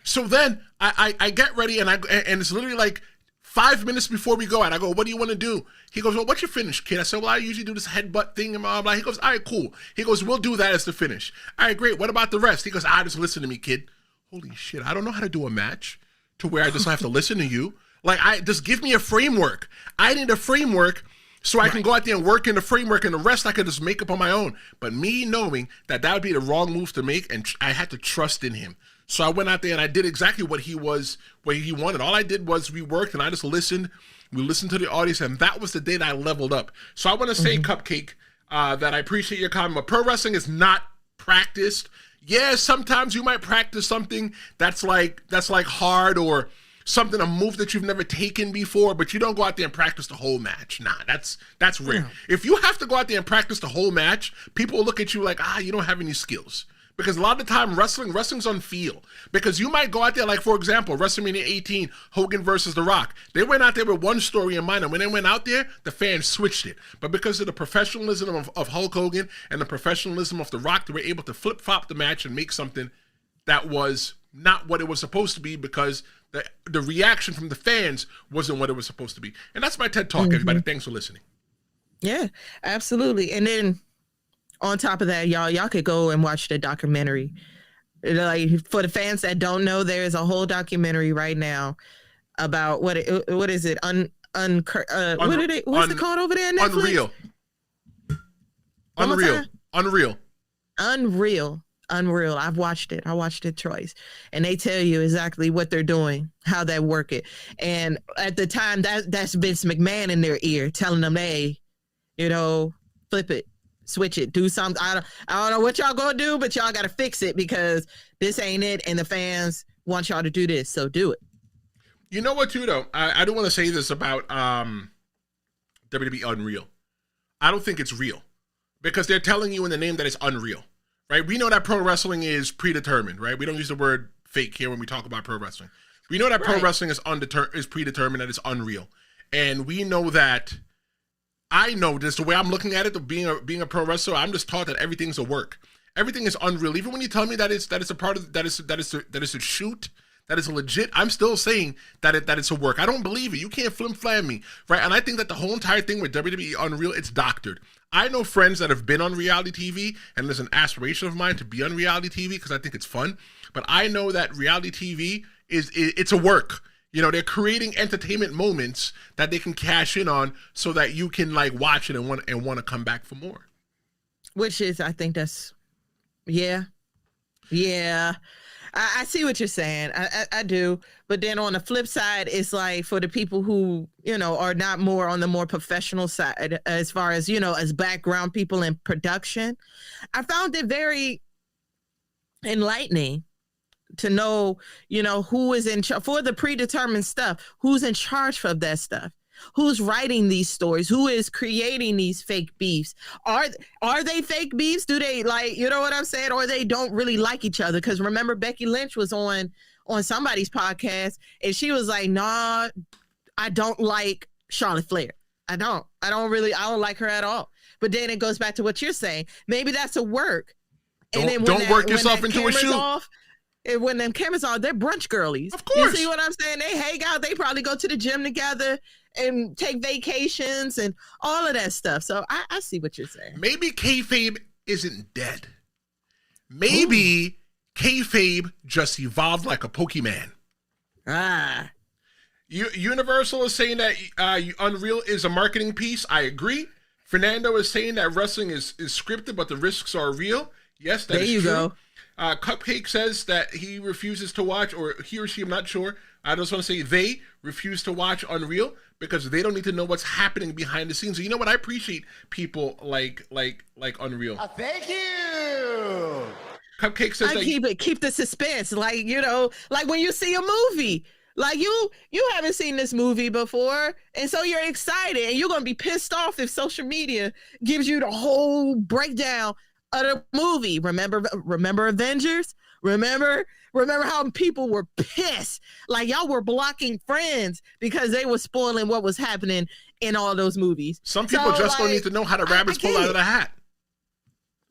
So then I get ready and it's literally like 5 minutes before we go out. I go, what do you want to do? He goes, well, what's your finish, kid? I said, well, I usually do this headbutt thing and blah, blah. He goes, all right, cool. He goes, we'll do that as the finish. All right, great. What about the rest? He goes, just listen to me, kid. Holy shit, I don't know how to do a match to where I just have to listen to you. Like, just give me a framework. I need a framework so I can go out there and work in the framework, and the rest I could just make up on my own. But me knowing that would be the wrong move to make, and I had to trust in him. So I went out there and I did exactly what he wanted. All I did was we worked and I just listened. We listened to the audience, and that was the day that I leveled up. So I want to say, Cupcake, that I appreciate your comment. But pro wrestling is not practiced. Yeah, sometimes you might practice something that's like hard, or something, a move that you've never taken before, but you don't go out there and practice the whole match. Nah, that's rare. Yeah. If you have to go out there and practice the whole match, people will look at you like, you don't have any skills. Because a lot of the time, wrestling's on feel. Because you might go out there, like, for example, WrestleMania 18, Hogan versus The Rock. They went out there with one story in mind, and when they went out there, the fans switched it. But because of the professionalism of Hulk Hogan and the professionalism of The Rock, they were able to flip-flop the match and make something that was not what it was supposed to be, because the reaction from the fans wasn't what it was supposed to be. And that's my TED Talk, everybody. Thanks for listening. Yeah, absolutely. And then on top of that, y'all could go and watch the documentary. Like, for the fans that don't know, there is a whole documentary right now about what is it? What's it called over there on Netflix? Unreal. I've watched it. I watched it twice, and they tell you exactly what they're doing, how they work it. And at the time, that's Vince McMahon in their ear telling them, hey, you know, flip it, switch it, do something. I don't know what y'all gonna do, but y'all gotta fix it because this ain't it, and the fans want y'all to do this, so do it. You know what, too, though? I don't want to say this about WWE Unreal. I don't think it's real, because they're telling you in the name that it's unreal, right? We know that pro wrestling is predetermined, right? We don't use the word fake here when we talk about pro wrestling. We know that pro wrestling is predetermined, that it's unreal, and we know that. I know this, the way I'm looking at it, being a pro wrestler, I'm just taught that everything's a work. Everything is unreal. Even when you tell me that it's a part of that is a shoot, that is a legit, I'm still saying that it's a work. I don't believe it. You can't flim-flam me, right? And I think that the whole entire thing with WWE Unreal, it's doctored. I know friends that have been on reality TV, and there's an aspiration of mine to be on reality TV because I think it's fun. But I know that reality TV it's a work. You know, they're creating entertainment moments that they can cash in on so that you can like watch it and want to come back for more. Which is, I think that's, yeah. I see what you're saying. I do. But then on the flip side, it's like for the people who, you know, are not more on the more professional side, as far as, you know, as background people in production, I found it very enlightening to know, who is in charge for the predetermined stuff, who's in charge of that stuff, who's writing these stories, who is creating these fake beefs. Are they fake beefs? Do they you know what I'm saying? Or they don't really like each other? Because remember, Becky Lynch was on somebody's podcast and she was like, nah, I don't like Charlotte Flair. I don't like her at all. But then it goes back to what you're saying. Maybe that's a work. And then don't work yourself into a shoot. When them cameras on, they're brunch girlies. Of course. You see what I'm saying? They hang out. They probably go to the gym together and take vacations and all of that stuff. So I see what you're saying. Maybe kayfabe isn't dead. Maybe kayfabe just evolved like a Pokemon. Universal is saying that Unreal is a marketing piece. I agree. Fernando is saying that wrestling is scripted, but the risks are real. Yes, that is true. There you go. Cupcake says that he refuses to watch, or he or she, I'm not sure. I just want to say they refuse to watch Unreal because they don't need to know what's happening behind the scenes. So you know what? I appreciate people like Unreal. Thank you. Cupcake says keep the suspense. Like when you see a movie. Like you haven't seen this movie before, and so you're excited, and you're gonna be pissed off if social media gives you the whole breakdown of the movie. Remember Avengers? Remember how people were pissed, like y'all were blocking friends because they were spoiling what was happening in all those movies. Some people don't need to know how the rabbits pull out of the hat.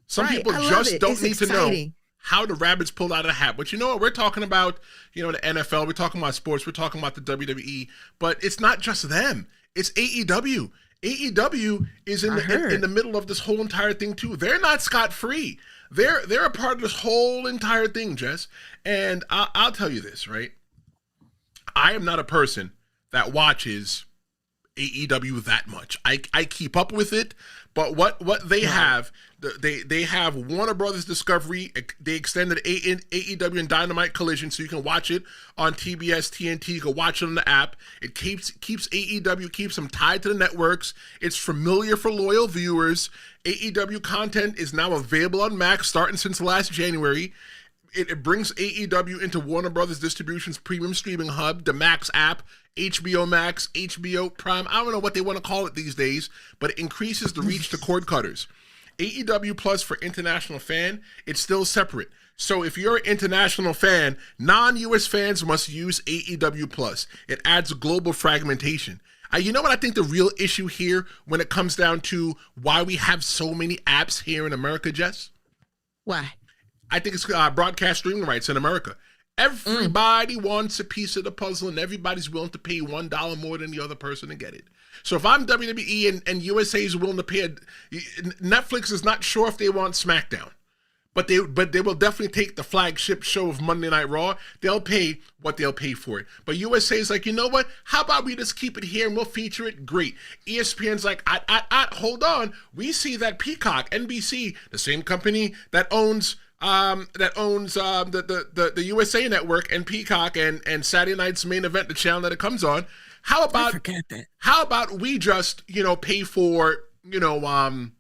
Some people just don't need to know how the rabbits pulled out of the hat. But you know what? We're talking about, the NFL. We're talking about sports. We're talking about the WWE. But it's not just them. It's AEW. AEW is in the middle of this whole entire thing too. They're not scot-free. They're a part of this whole entire thing, Jess. And I'll tell you this, right? I am not a person that watches AEW that much. I keep up with it, but what they have, they have Warner Brothers Discovery. They extended AEW and Dynamite Collision, so you can watch it on TBS, TNT. You can watch it on the app. It keeps AEW, keeps them tied to the networks. It's familiar for loyal viewers. AEW content is now available on Max starting since last January. It brings AEW into Warner Brothers Distribution's premium streaming hub, the Max app, HBO Max, HBO Prime. I don't know what they want to call it these days, but it increases the reach to cord cutters. AEW Plus for international fan, it's still separate. So if you're an international fan, non-US fans must use AEW Plus. It adds global fragmentation. You know what I think the real issue here when it comes down to why we have so many apps here in America, Jess? Why? I think it's broadcast streaming rights in America. Everybody wants a piece of the puzzle, and everybody's willing to pay $1 more than the other person to get it. So if I'm WWE and USA is willing to pay, Netflix is not sure if they want SmackDown, but they will definitely take the flagship show of Monday Night Raw. They'll pay what they'll pay for it. But USA is like, you know what? How about we just keep it here and we'll feature it? Great. ESPN's like, hold on. We see that Peacock, NBC, the same company that owns the USA Network and Peacock and Saturday night's main event, the channel that it comes on. How about we just pay for damn,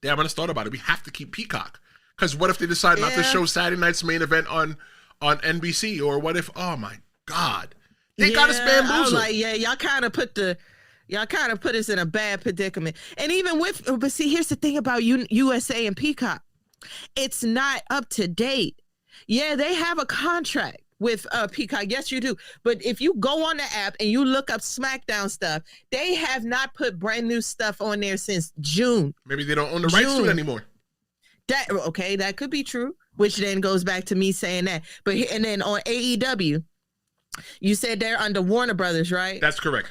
I just thought about it. We have to keep Peacock because what if they decide not to show Saturday night's main event on NBC, or what if, oh my God, they got us bamboozled. Y'all kind of put us in a bad predicament. And even but see, here's the thing about USA and Peacock. It's not up to date. Yeah, they have a contract with Peacock. Yes, you do. But if you go on the app and you look up SmackDown stuff, they have not put brand new stuff on there since June. Maybe they don't own the rights to it anymore. That could be true, which then goes back to me saying that. And then on AEW, you said they're under Warner Brothers, right? That's correct.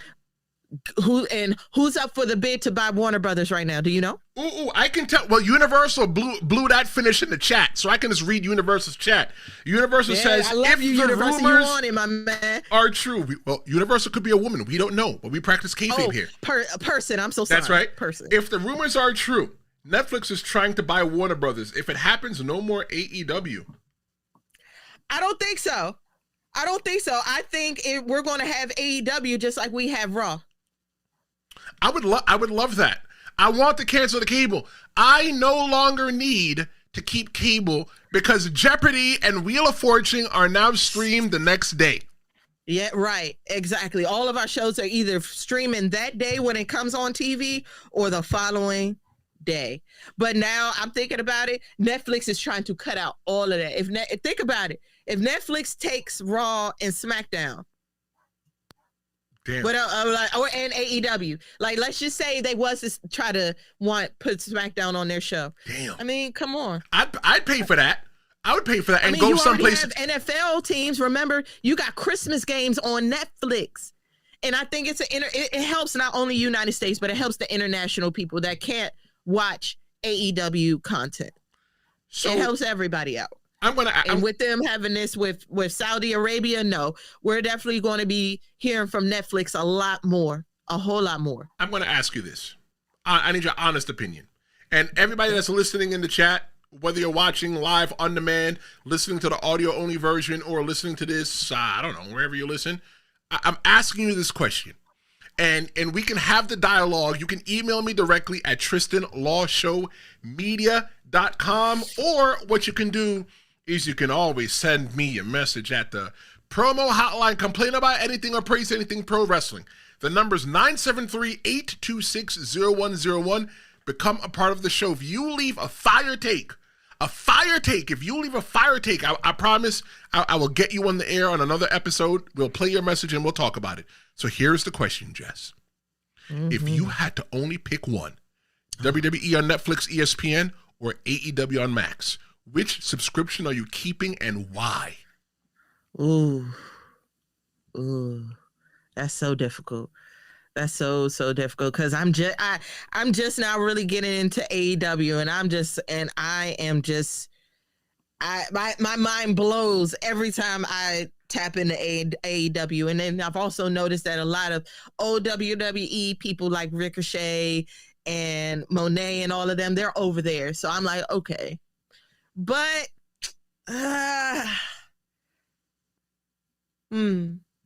Who's up for the bid to buy Warner Brothers right now? Do you know? Ooh, I can tell. Well, Universal blew that finish in the chat, so I can just read Universal's chat. Universal says, I love if you, the Universal. rumors You on it, my man. are true. Universal could be a woman. We don't know, but we practice kayfabe here. Person. I'm so sorry. That's right. Person. If the rumors are true, Netflix is trying to buy Warner Brothers. If it happens, no more AEW. I don't think so. I think we're going to have AEW just like we have Raw. I would love that. I want to cancel the cable. I no longer need to keep cable Because Jeopardy and Wheel of Fortune are now streamed the next day. Yeah, right. Exactly. All of our shows are either streaming that day when it comes on TV or the following day. But now I'm thinking about it. Netflix is trying to cut out all of that. Think about it. If Netflix takes Raw and SmackDown, damn. But and AEW, like let's just say they was to try to put SmackDown on their show. Damn. I mean, come on. I'd pay for that. I would pay for that and I mean, go you someplace. have NFL teams. Remember, you got Christmas games on Netflix, and I think it helps not only United States, but it helps the international people that can't watch AEW content. So it helps everybody out. And with them having this with Saudi Arabia, no, we're definitely going to be hearing from Netflix a whole lot more. I'm going to ask you this. I need your honest opinion. And everybody that's listening in the chat, whether you're watching live on demand, listening to the audio only version, or listening to this, I don't know, wherever you listen, I'm asking you this question. And we can have the dialogue. You can email me directly at tristenlawshowmedia.com, or what you can do is you can always send me a message at the promo hotline. Complain about anything or praise anything pro wrestling. The number's 973-826-0101. Become a part of the show. If you leave a fire take, I promise I will get you on the air on another episode. We'll play your message and we'll talk about it. So here's the question, Jess. Mm-hmm. If you had to only pick one, WWE on Netflix, ESPN, or AEW on Max, which subscription are you keeping and why? Ooh, that's so difficult. That's so difficult because I'm just now really getting into AEW, and my mind blows every time I tap into AEW. And then I've also noticed that a lot of old WWE people like Ricochet and Monet and all of them, they're over there. So I'm like, okay, but I'm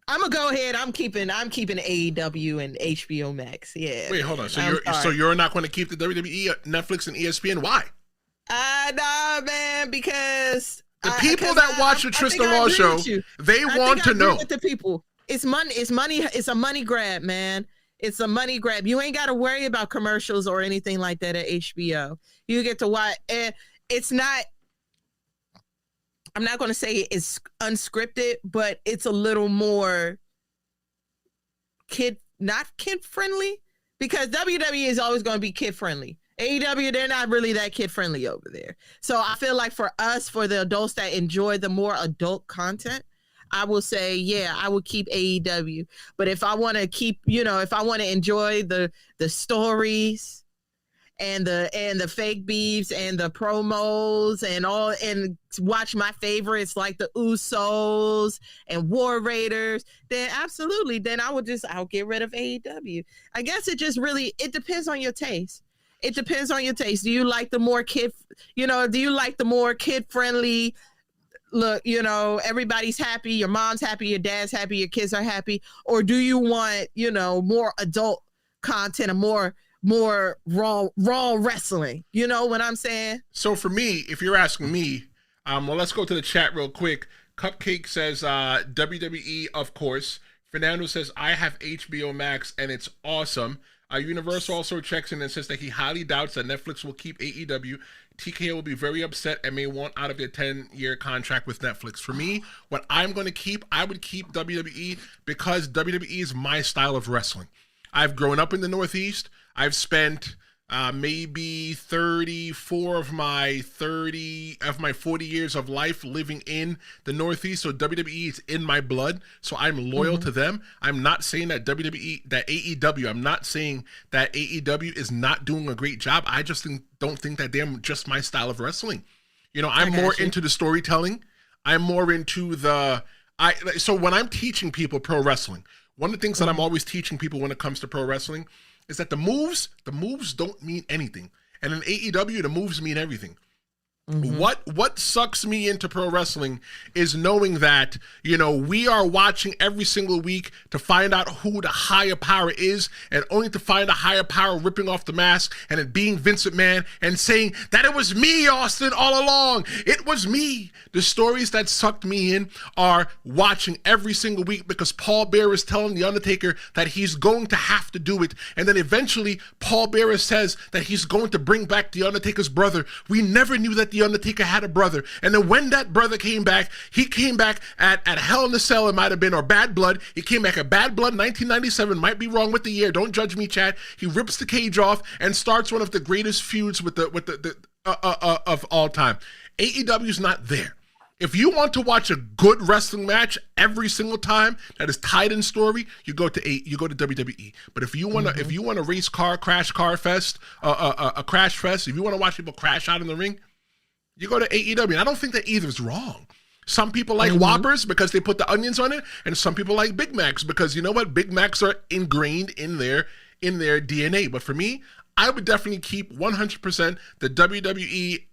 gonna go ahead. I'm keeping AEW and HBO Max. Yeah. Wait, hold on. So you're not going to keep the WWE, Netflix, and ESPN? Why? Nah, man. Because the people that watch the Tristen Law Show, they want to know. With the people, it's money. It's money. It's a money grab, man. It's a money grab. You ain't got to worry about commercials or anything like that at HBO. You get to watch, and it's not. I'm not going to say it's unscripted, but it's a little more not kid friendly, because WWE is always going to be kid friendly. AEW, they're not really that kid friendly over there. So I feel like for the adults that enjoy the more adult content, I will say, yeah, I would keep AEW. But if I want to if I want to enjoy the stories and the fake beefs and the promos and watch my favorites like the Usos and War Raiders, then absolutely, then I'll get rid of AEW. I guess it depends on your taste. It depends on your taste. Do you like the more kid friendly look, everybody's happy, your mom's happy, your dad's happy, your kids are happy, or do you want, more adult content and more raw wrestling? You know what I'm saying? So for me, if you're asking me, well, let's go to the chat real quick. Cupcake says WWE, of course. Fernando says I have HBO Max and it's awesome. Universal also checks in and says that he highly doubts that Netflix will keep AEW. TKO will be very upset and may want out of their 10-year contract with Netflix. For me, what I'm going to keep, I would keep WWE because WWE is my style of wrestling. I've grown up in the Northeast. I've spent maybe 34 of my 40 years of life living in the Northeast. So WWE is in my blood. So I'm loyal to them. I'm not saying that AEW, I'm not saying that AEW is not doing a great job. I just don't think that they're just my style of wrestling. I'm more into the storytelling. I'm more into so when I'm teaching people pro wrestling, one of the things that I'm always teaching people when it comes to pro wrestling is that the moves don't mean anything. And in AEW, the moves mean everything. What sucks me into pro wrestling is knowing that, we are watching every single week to find out who the higher power is, and only to find a higher power ripping off the mask and it being Vince McMahon and saying that it was me, Austin, all along. It was me. The stories that sucked me in are watching every single week because Paul Bearer is telling The Undertaker that he's going to have to do it. And then eventually Paul Bearer says that he's going to bring back The Undertaker's brother. We never knew that The Undertaker had a brother. And then when that brother came back, he came back at Hell in a Cell, it might have been, or Bad Blood. He came back at Bad Blood 1997, might be wrong with the year. Don't judge me, Chad. He rips the cage off and starts one of the greatest feuds with the of all time. AEW's not there. If you want to watch a good wrestling match every single time that is tied in story, you go to WWE. But if you want to race car crash car fest, a crash fest, if you want to watch people crash out in the ring, you go to AEW. And I don't think that either is wrong. Some people like Whoppers because they put the onions on it, and some people like Big Macs because you know what? Big Macs are ingrained in their DNA. But for me, I would definitely keep 100% the WWE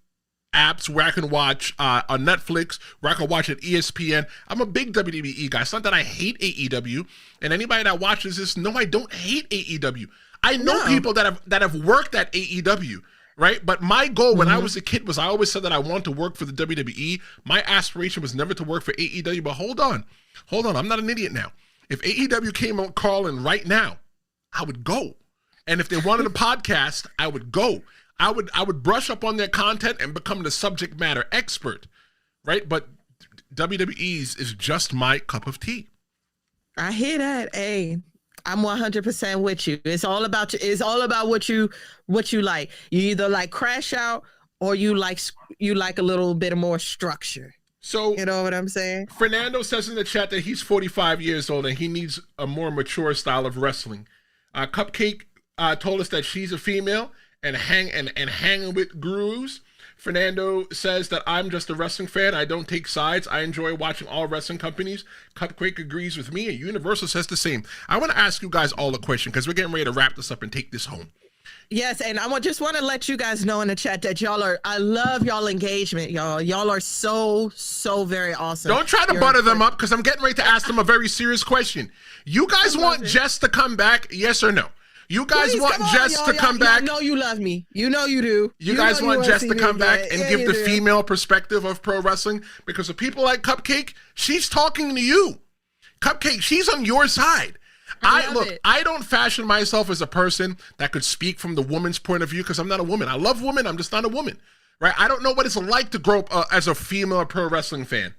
apps where I can watch on Netflix, where I can watch at ESPN. I'm a big WWE guy. It's not that I hate AEW, and anybody that watches this, no, I don't hate AEW. I know people that have worked at AEW, right? But my goal when I was a kid was I always said that I want to work for the WWE. My aspiration was never to work for AEW. But hold on, I'm not an idiot now. If AEW came on calling right now, I would go. And if they wanted a podcast, I would go. I would brush up on their content and become the subject matter expert, right? But WWE's is just my cup of tea. I hear that. Hey, I'm 100% with you. It's all about you. It's all about what you like. You either like crash out or you like a little bit more structure. So you know what I'm saying? Fernando says in the chat that he's 45 years old and he needs a more mature style of wrestling. Cupcake told us that she's a female and hanging with gurus. Fernando says that I'm just a wrestling fan. I don't take sides. I enjoy watching all wrestling companies. Cupcake agrees with me, and Universal says the same. I want to ask you guys all a question because we're getting ready to wrap this up and take this home. Yes, and I just want to let you guys know in the chat that I love y'all engagement, y'all. Y'all are so very awesome. Don't try to butter them up because I'm getting ready to ask them a very serious question. You guys want Jess to come back, yes or no? You guys want Jess to come back? You know you love me. You know you do. You guys want Jess to come back and give the female perspective of pro wrestling? Because of people like Cupcake, she's talking to you. Cupcake, she's on your side. I don't fashion myself as a person that could speak from the woman's point of view because I'm not a woman. I love women. I'm just not a woman, right? I don't know what it's like to grow up as a female pro wrestling fan.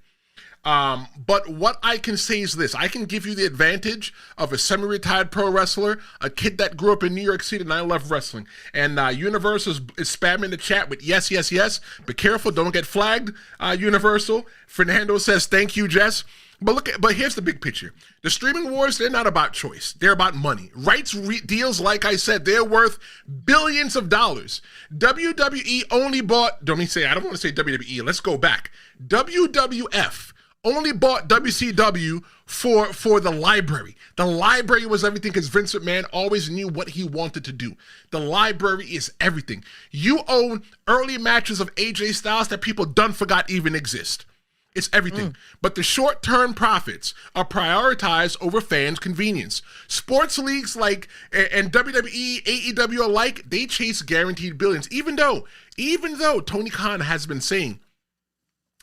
But what I can say is this. I can give you the advantage of a semi-retired pro wrestler, a kid that grew up in New York City, and I love wrestling. And Universal is spamming the chat with yes, yes, yes. Be careful. Don't get flagged, Universal. Fernando says, thank you, Jess. But here's the big picture. The streaming wars, they're not about choice. They're about money. Rights deals, like I said, they're worth billions of dollars. WWE only bought, I don't want to say WWE. Let's go back. WWF only bought WCW for the library. The library was everything because Vince McMahon always knew what he wanted to do. The library is everything. You own early matches of AJ Styles that people done forgot even exist. It's everything. But the short-term profits are prioritized over fans' convenience. Sports leagues like and WWE, AEW alike, they chase guaranteed billions. Even though Tony Khan has been saying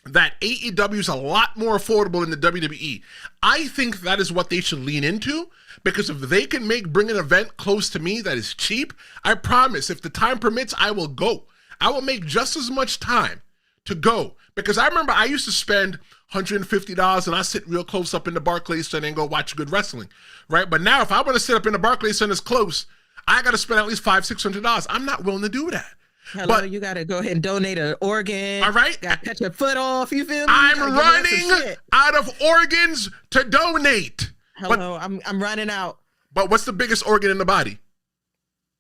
that AEW is a lot more affordable than the WWE. I think that is what they should lean into because if they can bring an event close to me that is cheap, I promise if the time permits, I will go. I will make just as much time to go because I remember I used to spend $150 and I sit real close up in the Barclays Center and go watch good wrestling, right? But now if I want to sit up in the Barclays Center close, I got to spend at least $500-600. I'm not willing to do that. But you got to go ahead and donate an organ. All right. Got to cut your foot off. You feel me? I'm running out of organs to donate. Hello, I'm running out. But what's the biggest organ in the body?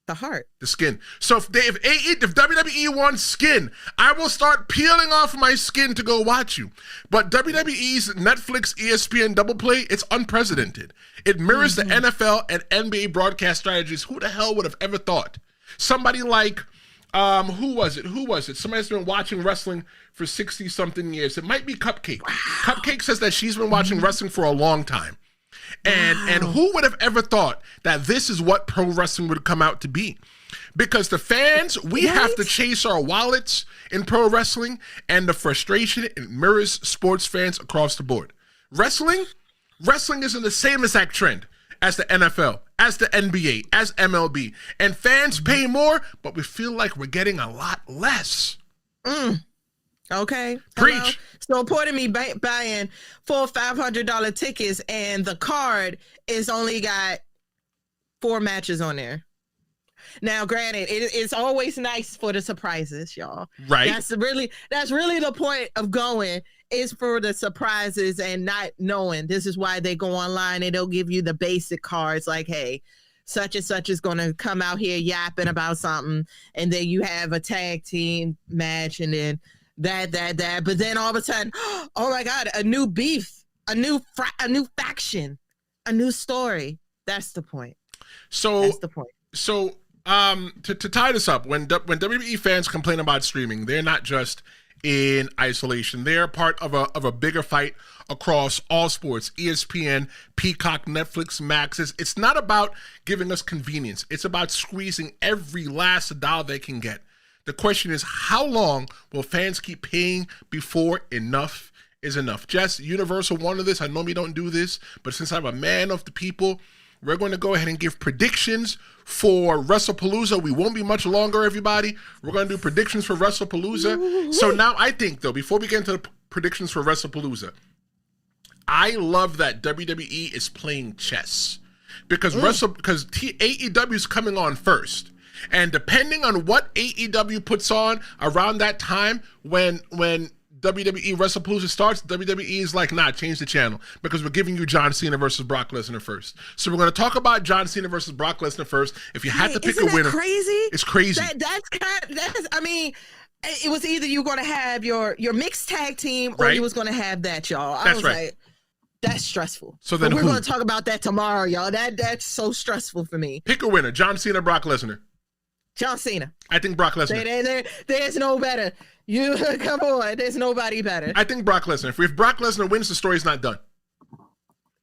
The heart. The skin. So if WWE wants skin, I will start peeling off my skin to go watch you. But WWE's Netflix ESPN double play, it's unprecedented. It mirrors the NFL and NBA broadcast strategies. Who the hell would have ever thought? Somebody like Who was it? Somebody's been watching wrestling for 60-something years. It might be Cupcake. Wow. Cupcake says that she's been watching wrestling for a long time. And who would have ever thought that this is what pro wrestling would come out to be? Because the fans, we have to chase our wallets in pro wrestling, and the frustration it mirrors sports fans across the board. Wrestling is in the same exact trend as the NFL, as the NBA, as MLB. And fans pay more, but we feel like we're getting a lot less. Okay. Preach. Hello? So reporting me buying $400 $500 tickets, and the card is only got 4 matches on there. Now, granted, it's always nice for the surprises, y'all. Right. That's really the point of going, is for the surprises and not knowing. This is why they go online and they'll give you the basic cards like, hey, such and such is going to come out here yapping about something, and then you have a tag team match, and then that. But then all of a sudden, oh my God, a new beef, a new faction, a new story. That's the point. That's the point. So to tie this up, when WWE fans complain about streaming, they're not just in isolation. They're part of a bigger fight across all sports. ESPN, Peacock, Netflix, Max. It's not about giving us convenience. It's about squeezing every last dollar they can get. The question is, how long will fans keep paying before enough is enough? Jess, Universal wanted this. I normally don't do this, but since I'm a man of the people, we're going to go ahead and give predictions for Wrestlepalooza. We won't be much longer, everybody. We're going to do predictions for Wrestlepalooza. So now I think, though, before we get into the predictions for Wrestlepalooza, I love that WWE is playing chess because AEW is coming on first. And depending on what AEW puts on around that time, when WWE Wrestlepalooza starts, WWE is like, nah, change the channel because we're giving you John Cena versus Brock Lesnar first. So we're going to talk about John Cena versus Brock Lesnar first. If you had to pick a winner, crazy? It's crazy. That's I mean, it was either you were going to have your mixed tag team or you was going to have that, y'all. I was like, that's stressful. So then we're going to talk about that tomorrow, y'all. That's so stressful for me. Pick a winner: John Cena, Brock Lesnar. John Cena. I think Brock Lesnar. There's no better. You come on. There's nobody better. I think Brock Lesnar. If Brock Lesnar wins, the story's not done.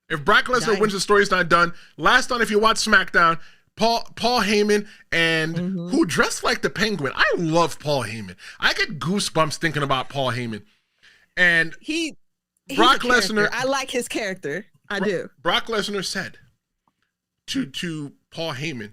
If Brock Lesnar wins, the story's not done. Last time, if you watch SmackDown, Paul Heyman and who dressed like the Penguin. I love Paul Heyman. I get goosebumps thinking about Paul Heyman. And Brock Lesnar. I like his character. I do. Brock Lesnar said to Paul Heyman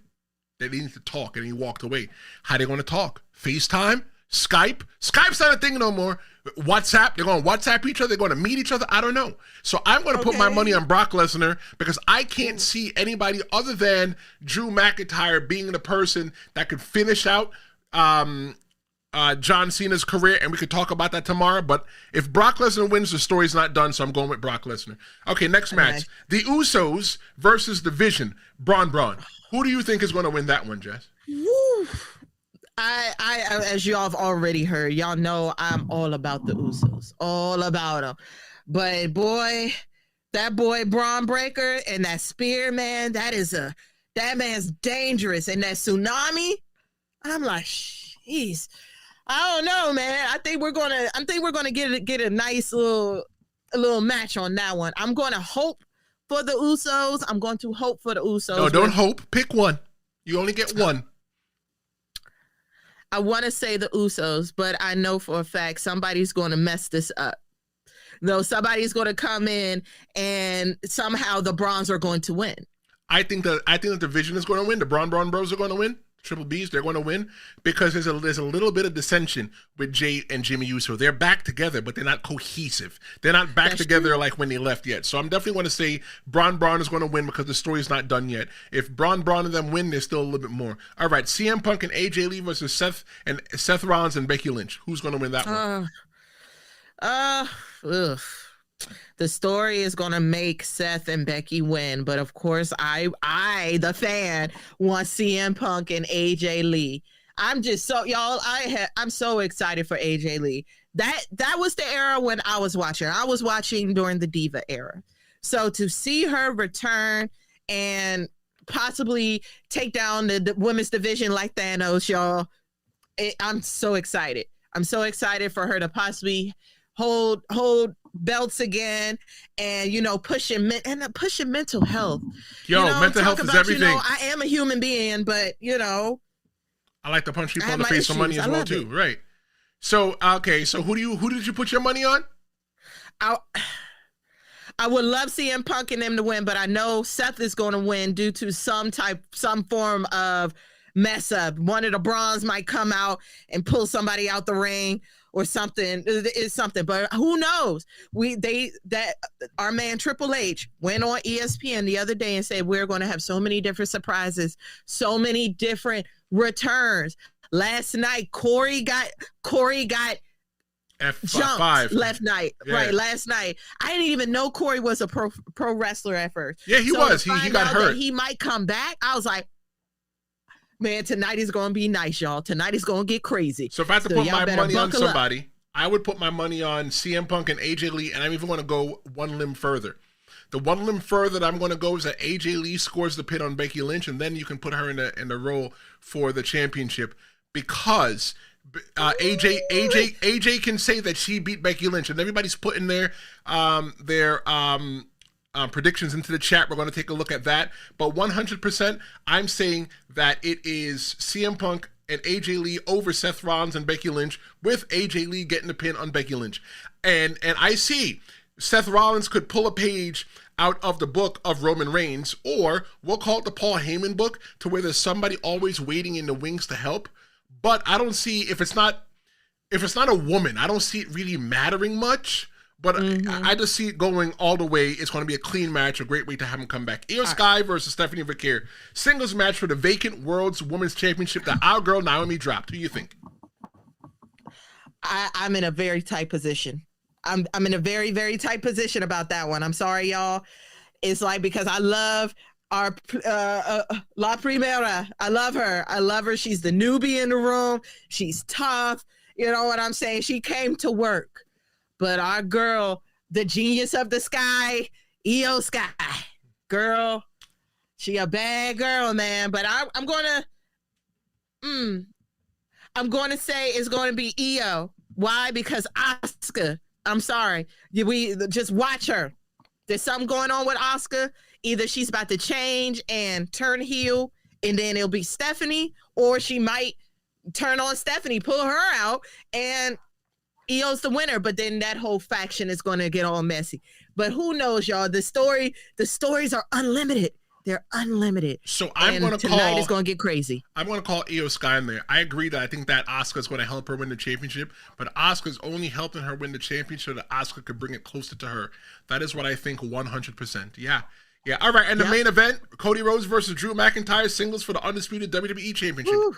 that he needs to talk, and he walked away. How they going to talk? FaceTime? Skype? Skype's not a thing no more. WhatsApp? They're going to WhatsApp each other? They're going to meet each other? I don't know. So I'm going to put my money on Brock Lesnar because I can't see anybody other than Drew McIntyre being the person that could finish out John Cena's career, and we could talk about that tomorrow. But if Brock Lesnar wins, the story's not done, so I'm going with Brock Lesnar. Okay, next match. The Usos versus The Vision. Braun. Who do you think is going to win that one, Jess? Woo. I as y'all have already heard, y'all know I'm all about the Usos, all about them. But boy, that boy Braun Breaker and that spear, man, that man's dangerous. And that tsunami, I'm like, jeez, I don't know, man. I think we're gonna get a nice little match on that one. I'm going to hope for the Usos. I'm going to hope for the Usos. No, don't hope. Pick one. You only get one. I want to say the Usos, but I know for a fact somebody's going to mess this up. No, somebody's going to come in and somehow the Browns are going to win. I think that the Division is going to win. The Braun Bros are going to win. Triple B's, they're going to win because there's a little bit of dissension with Jay and Jimmy Uso. They're back together, but they're not cohesive. They're not back together like when they left yet. So I'm definitely going to say Braun is going to win because the story's not done yet. If Braun and them win, there's still a little bit more. All right, CM Punk and AJ Lee versus Seth Rollins and Becky Lynch. Who's going to win that one? The story is going to make Seth and Becky win, but of course, I, the fan, want CM Punk and AJ Lee. I'm just so y'all. I'm so excited for AJ Lee. That was the era when I was watching. I was watching during the Diva era. So to see her return and possibly take down the women's division like Thanos, y'all, I'm so excited. I'm so excited for her to possibly hold belts again, and pushing mental health. Mental health is everything. I am a human being, but I like to punch people in the face for money as well too. Right. So okay, so who did you put your money on? I would love CM Punk and them to win, but I know Seth is going to win due to some form of mess up. One of the Brawns might come out and pull somebody out the ring or something. It's something, but who knows? Our man Triple H went on ESPN the other day and said we're going to have so many different surprises, so many different returns. Last night, Corey got F5 last night. Yeah. Right, last night. I didn't even know Corey was a pro wrestler at first. Yeah, he was. He got hurt. He might come back. I was like, man, tonight is going to be nice, y'all. Tonight is going to get crazy. So if I had to put my money on somebody, I would put my money on CM Punk and AJ Lee, and I'm even going to go one limb further. The one limb further that I'm going to go is that AJ Lee scores the pin on Becky Lynch, and then you can put her in the role for the championship, because AJ can say that she beat Becky Lynch, and everybody's putting their predictions into the chat. We're going to take a look at that, but 100%, I'm saying that it is CM Punk and AJ Lee over Seth Rollins and Becky Lynch, with AJ Lee getting the pin on Becky Lynch, and I see Seth Rollins could pull a page out of the book of Roman Reigns, or we'll call it the Paul Heyman book, to where there's somebody always waiting in the wings to help. But I don't see, if it's not a woman, I don't see it really mattering much. But I just see it going all the way. It's going to be a clean match, a great way to have him come back. Io Sky versus Stephanie Vaquer, singles match for the vacant World's Women's Championship that our girl Naomi dropped. Who do you think? I'm in a very tight position. I'm in a very, very tight position about that one. I'm sorry, y'all. It's like, because I love our La Primera. I love her. She's the newbie in the room. She's tough. You know what I'm saying? She came to work. But our girl, the genius of the sky, Io Sky, girl, she a bad girl, man. But I'm going to say it's going to be Io. Why? Because Asuka. I'm sorry. We just watch her. There's something going on with Asuka. Either she's about to change and turn heel, and then it'll be Stephanie, or she might turn on Stephanie, pull her out, and Io's the winner. But then that whole faction is going to get all messy. But who knows, y'all? The stories are unlimited. They're unlimited. So tonight is going to get crazy. I'm going to call Io Sky in there. I agree that I think that Asuka's going to help her win the championship, but Asuka's only helping her win the championship so that Asuka could bring it closer to her. That is what I think 100%. Yeah. All right. And the main event, Cody Rhodes versus Drew McIntyre, singles for the undisputed WWE Championship. Woo.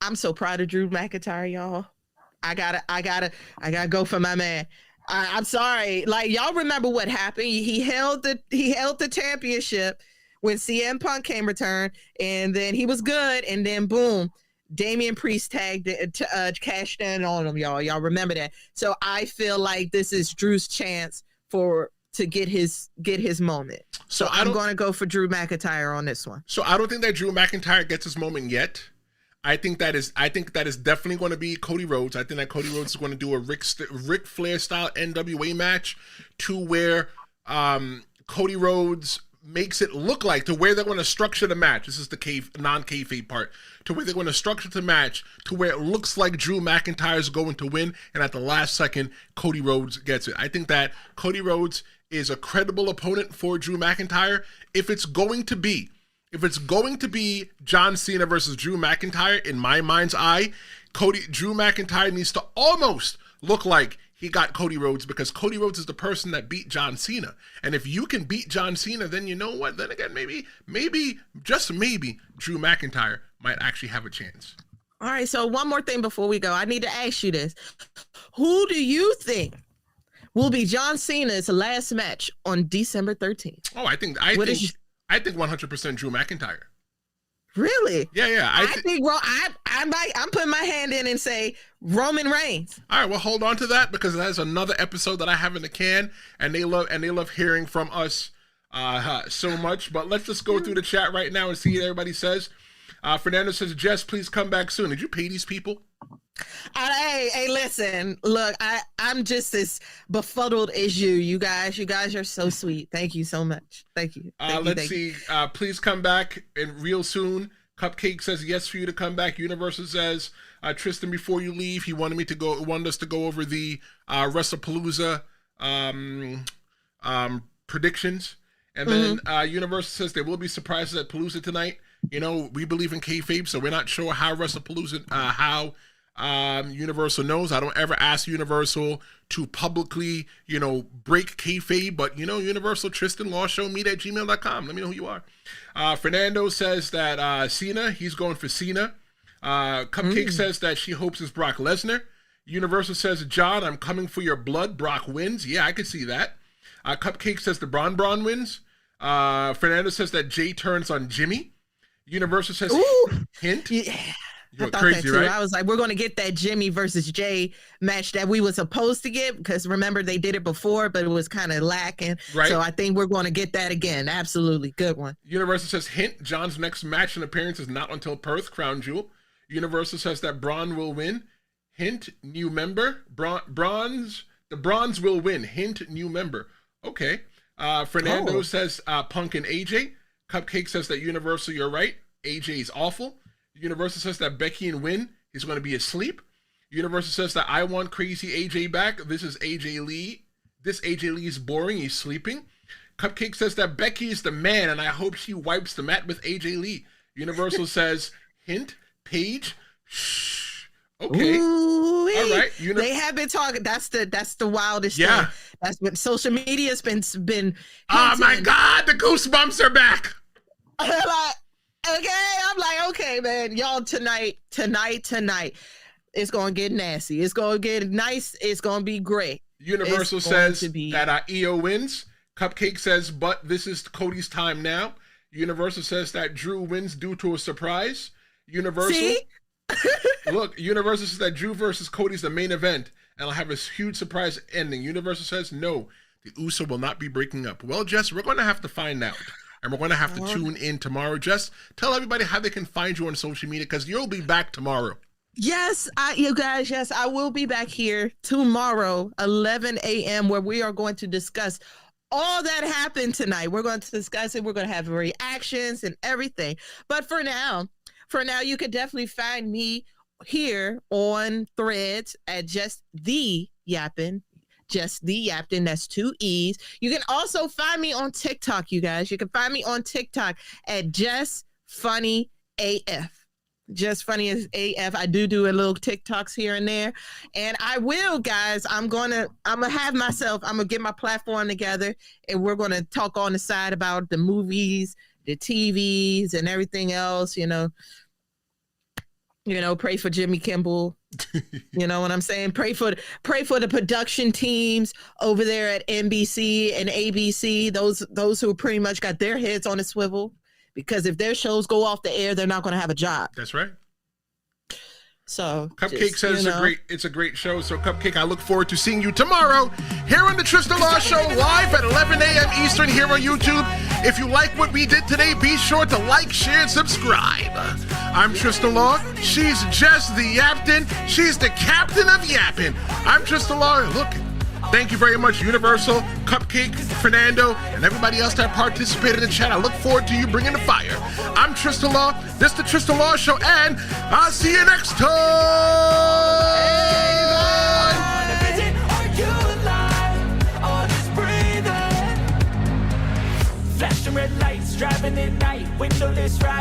I'm so proud of Drew McIntyre, y'all. I gotta go for my man. I'm sorry. Like, y'all remember what happened? He held the championship when CM Punk came return, and then he was good, and then boom, Damian Priest cashed in on him, y'all. Y'all remember that? So I feel like this is Drew's chance to get his moment. So I'm going to go for Drew McIntyre on this one. So I don't think that Drew McIntyre gets his moment yet. I think that is definitely going to be Cody Rhodes. I think that Cody Rhodes is going to do a Ric Flair style NWA match, to where Cody Rhodes makes it look like, to where they're going to structure the match. This is the non-kayfabe part. To where they're going to structure the match to where it looks like Drew McIntyre is going to win, and at the last second, Cody Rhodes gets it. I think that Cody Rhodes is a credible opponent for Drew McIntyre. If it's going to be John Cena versus Drew McIntyre, in my mind's eye, Drew McIntyre needs to almost look like he got Cody Rhodes, because Cody Rhodes is the person that beat John Cena. And if you can beat John Cena, then you know what? Then again, maybe, just maybe, Drew McIntyre might actually have a chance. All right, so one more thing before we go. I need to ask you this. Who do you think will be John Cena's last match on December 13th? Oh, I think 100% Drew McIntyre. Really? Yeah. I'm putting my hand in and say Roman Reigns. All right, well, hold on to that, because that's another episode that I have in the can, and they love hearing from us so much. But let's just go through the chat right now and see what everybody says. Fernando says, Jess, please come back soon. Did you pay these people? Hey, listen, look, I'm just as befuddled as you. You guys are so sweet. Thank you so much. Thank you. Let's see. Please come back and real soon. Cupcake says yes for you to come back. Universal says, Tristen, before you leave, he wanted us to go over the Wrestlepalooza predictions. And then Universal says there will be surprises at Palooza tonight. You know, we believe in kayfabe, so we're not sure how Wrestlepalooza, how Universal knows. I don't ever ask Universal to publicly, break kayfabe, but, Universal, Tristen Law Show, meet@gmail.com. Let me know who you are. Fernando says that Cena, he's going for Cena. Cupcake says that she hopes it's Brock Lesnar. Universal says, John, I'm coming for your blood. Brock wins. Yeah, I could see that. Cupcake says the Braun wins. Fernando says that Jay turns on Jimmy. Universal says, hint. Yeah. You're crazy, right? I was like, we're going to get that Jimmy versus Jay match that we were supposed to get, because remember they did it before, but it was kind of lacking. Right. So I think we're going to get that again. Absolutely. Good one. Universal says, hint, John's next match and appearance is not until Perth, Crown Jewel. Universal says that Braun will win. Hint, new member. The Bronze will win. Hint, new member. Okay. Fernando says Punk and AJ. Cupcake says that Universal, you're right. AJ is awful. Universal says that Becky and Win is going to be asleep. Universal says that I want crazy AJ back. This is AJ Lee. This AJ Lee is boring. He's sleeping. Cupcake says that Becky is the man, and I hope she wipes the mat with AJ Lee. Universal says, hint, Paige. Shh. Okay. Ooh, all right. They have been talking. That's the wildest thing. That's what social media's been. Oh my God, the goosebumps are back. I'm like, okay, man, y'all, tonight, it's gonna get nasty. It's gonna get nice. It's gonna be great. Universal says that EO wins. Cupcake says, but this is Cody's time now. Universal says that Drew wins due to a surprise. Universal. See? Look, Universal says that Drew versus Cody's the main event, and I'll have a huge surprise ending. Universal says no, the Uso will not be breaking up. Well, Jess, we're going to have to find out, and we're going to have to tune in tomorrow. Jess, tell everybody how they can find you on social media, because you'll be back tomorrow. Yes, you guys, yes, I will be back here tomorrow, 11 a.m., where we are going to discuss all that happened tonight. We're going to discuss it. We're going to have reactions and everything. But for now, you could definitely find me here on Threads at Jess Thee Yaptain. Jess Thee Yaptain. That's 2 E's. You can also find me on TikTok, you guys. You can find me on TikTok at Jess Funny AF. Just Funny as AF. I do a little TikToks here and there, and I will, guys. I'm gonna get my platform together, and we're gonna talk on the side about the movies, the TVs, and everything else. Pray for Jimmy Kimmel. You know what I'm saying? Pray for the production teams over there at NBC and ABC. Those who pretty much got their heads on a swivel. Because if their shows go off the air, they're not going to have a job. That's right. So Cupcake says it's a great show. So Cupcake, I look forward to seeing you tomorrow here on the Tristen Law Show, live at 11 a.m. Eastern here on YouTube. If you like what we did today, be sure to like, share, and subscribe. I'm Tristen Law. She's Jess Thee Yaptain. She's the captain of yapping. I'm Tristen Law. Look, thank you very much, Universal, Cupcake, Fernando, and everybody else that participated in the chat. I look forward to you bringing the fire. I'm Tristen Law. This is the Tristen Law Show, and I'll see you next time. Flashing red lights, driving at night, windowless ride.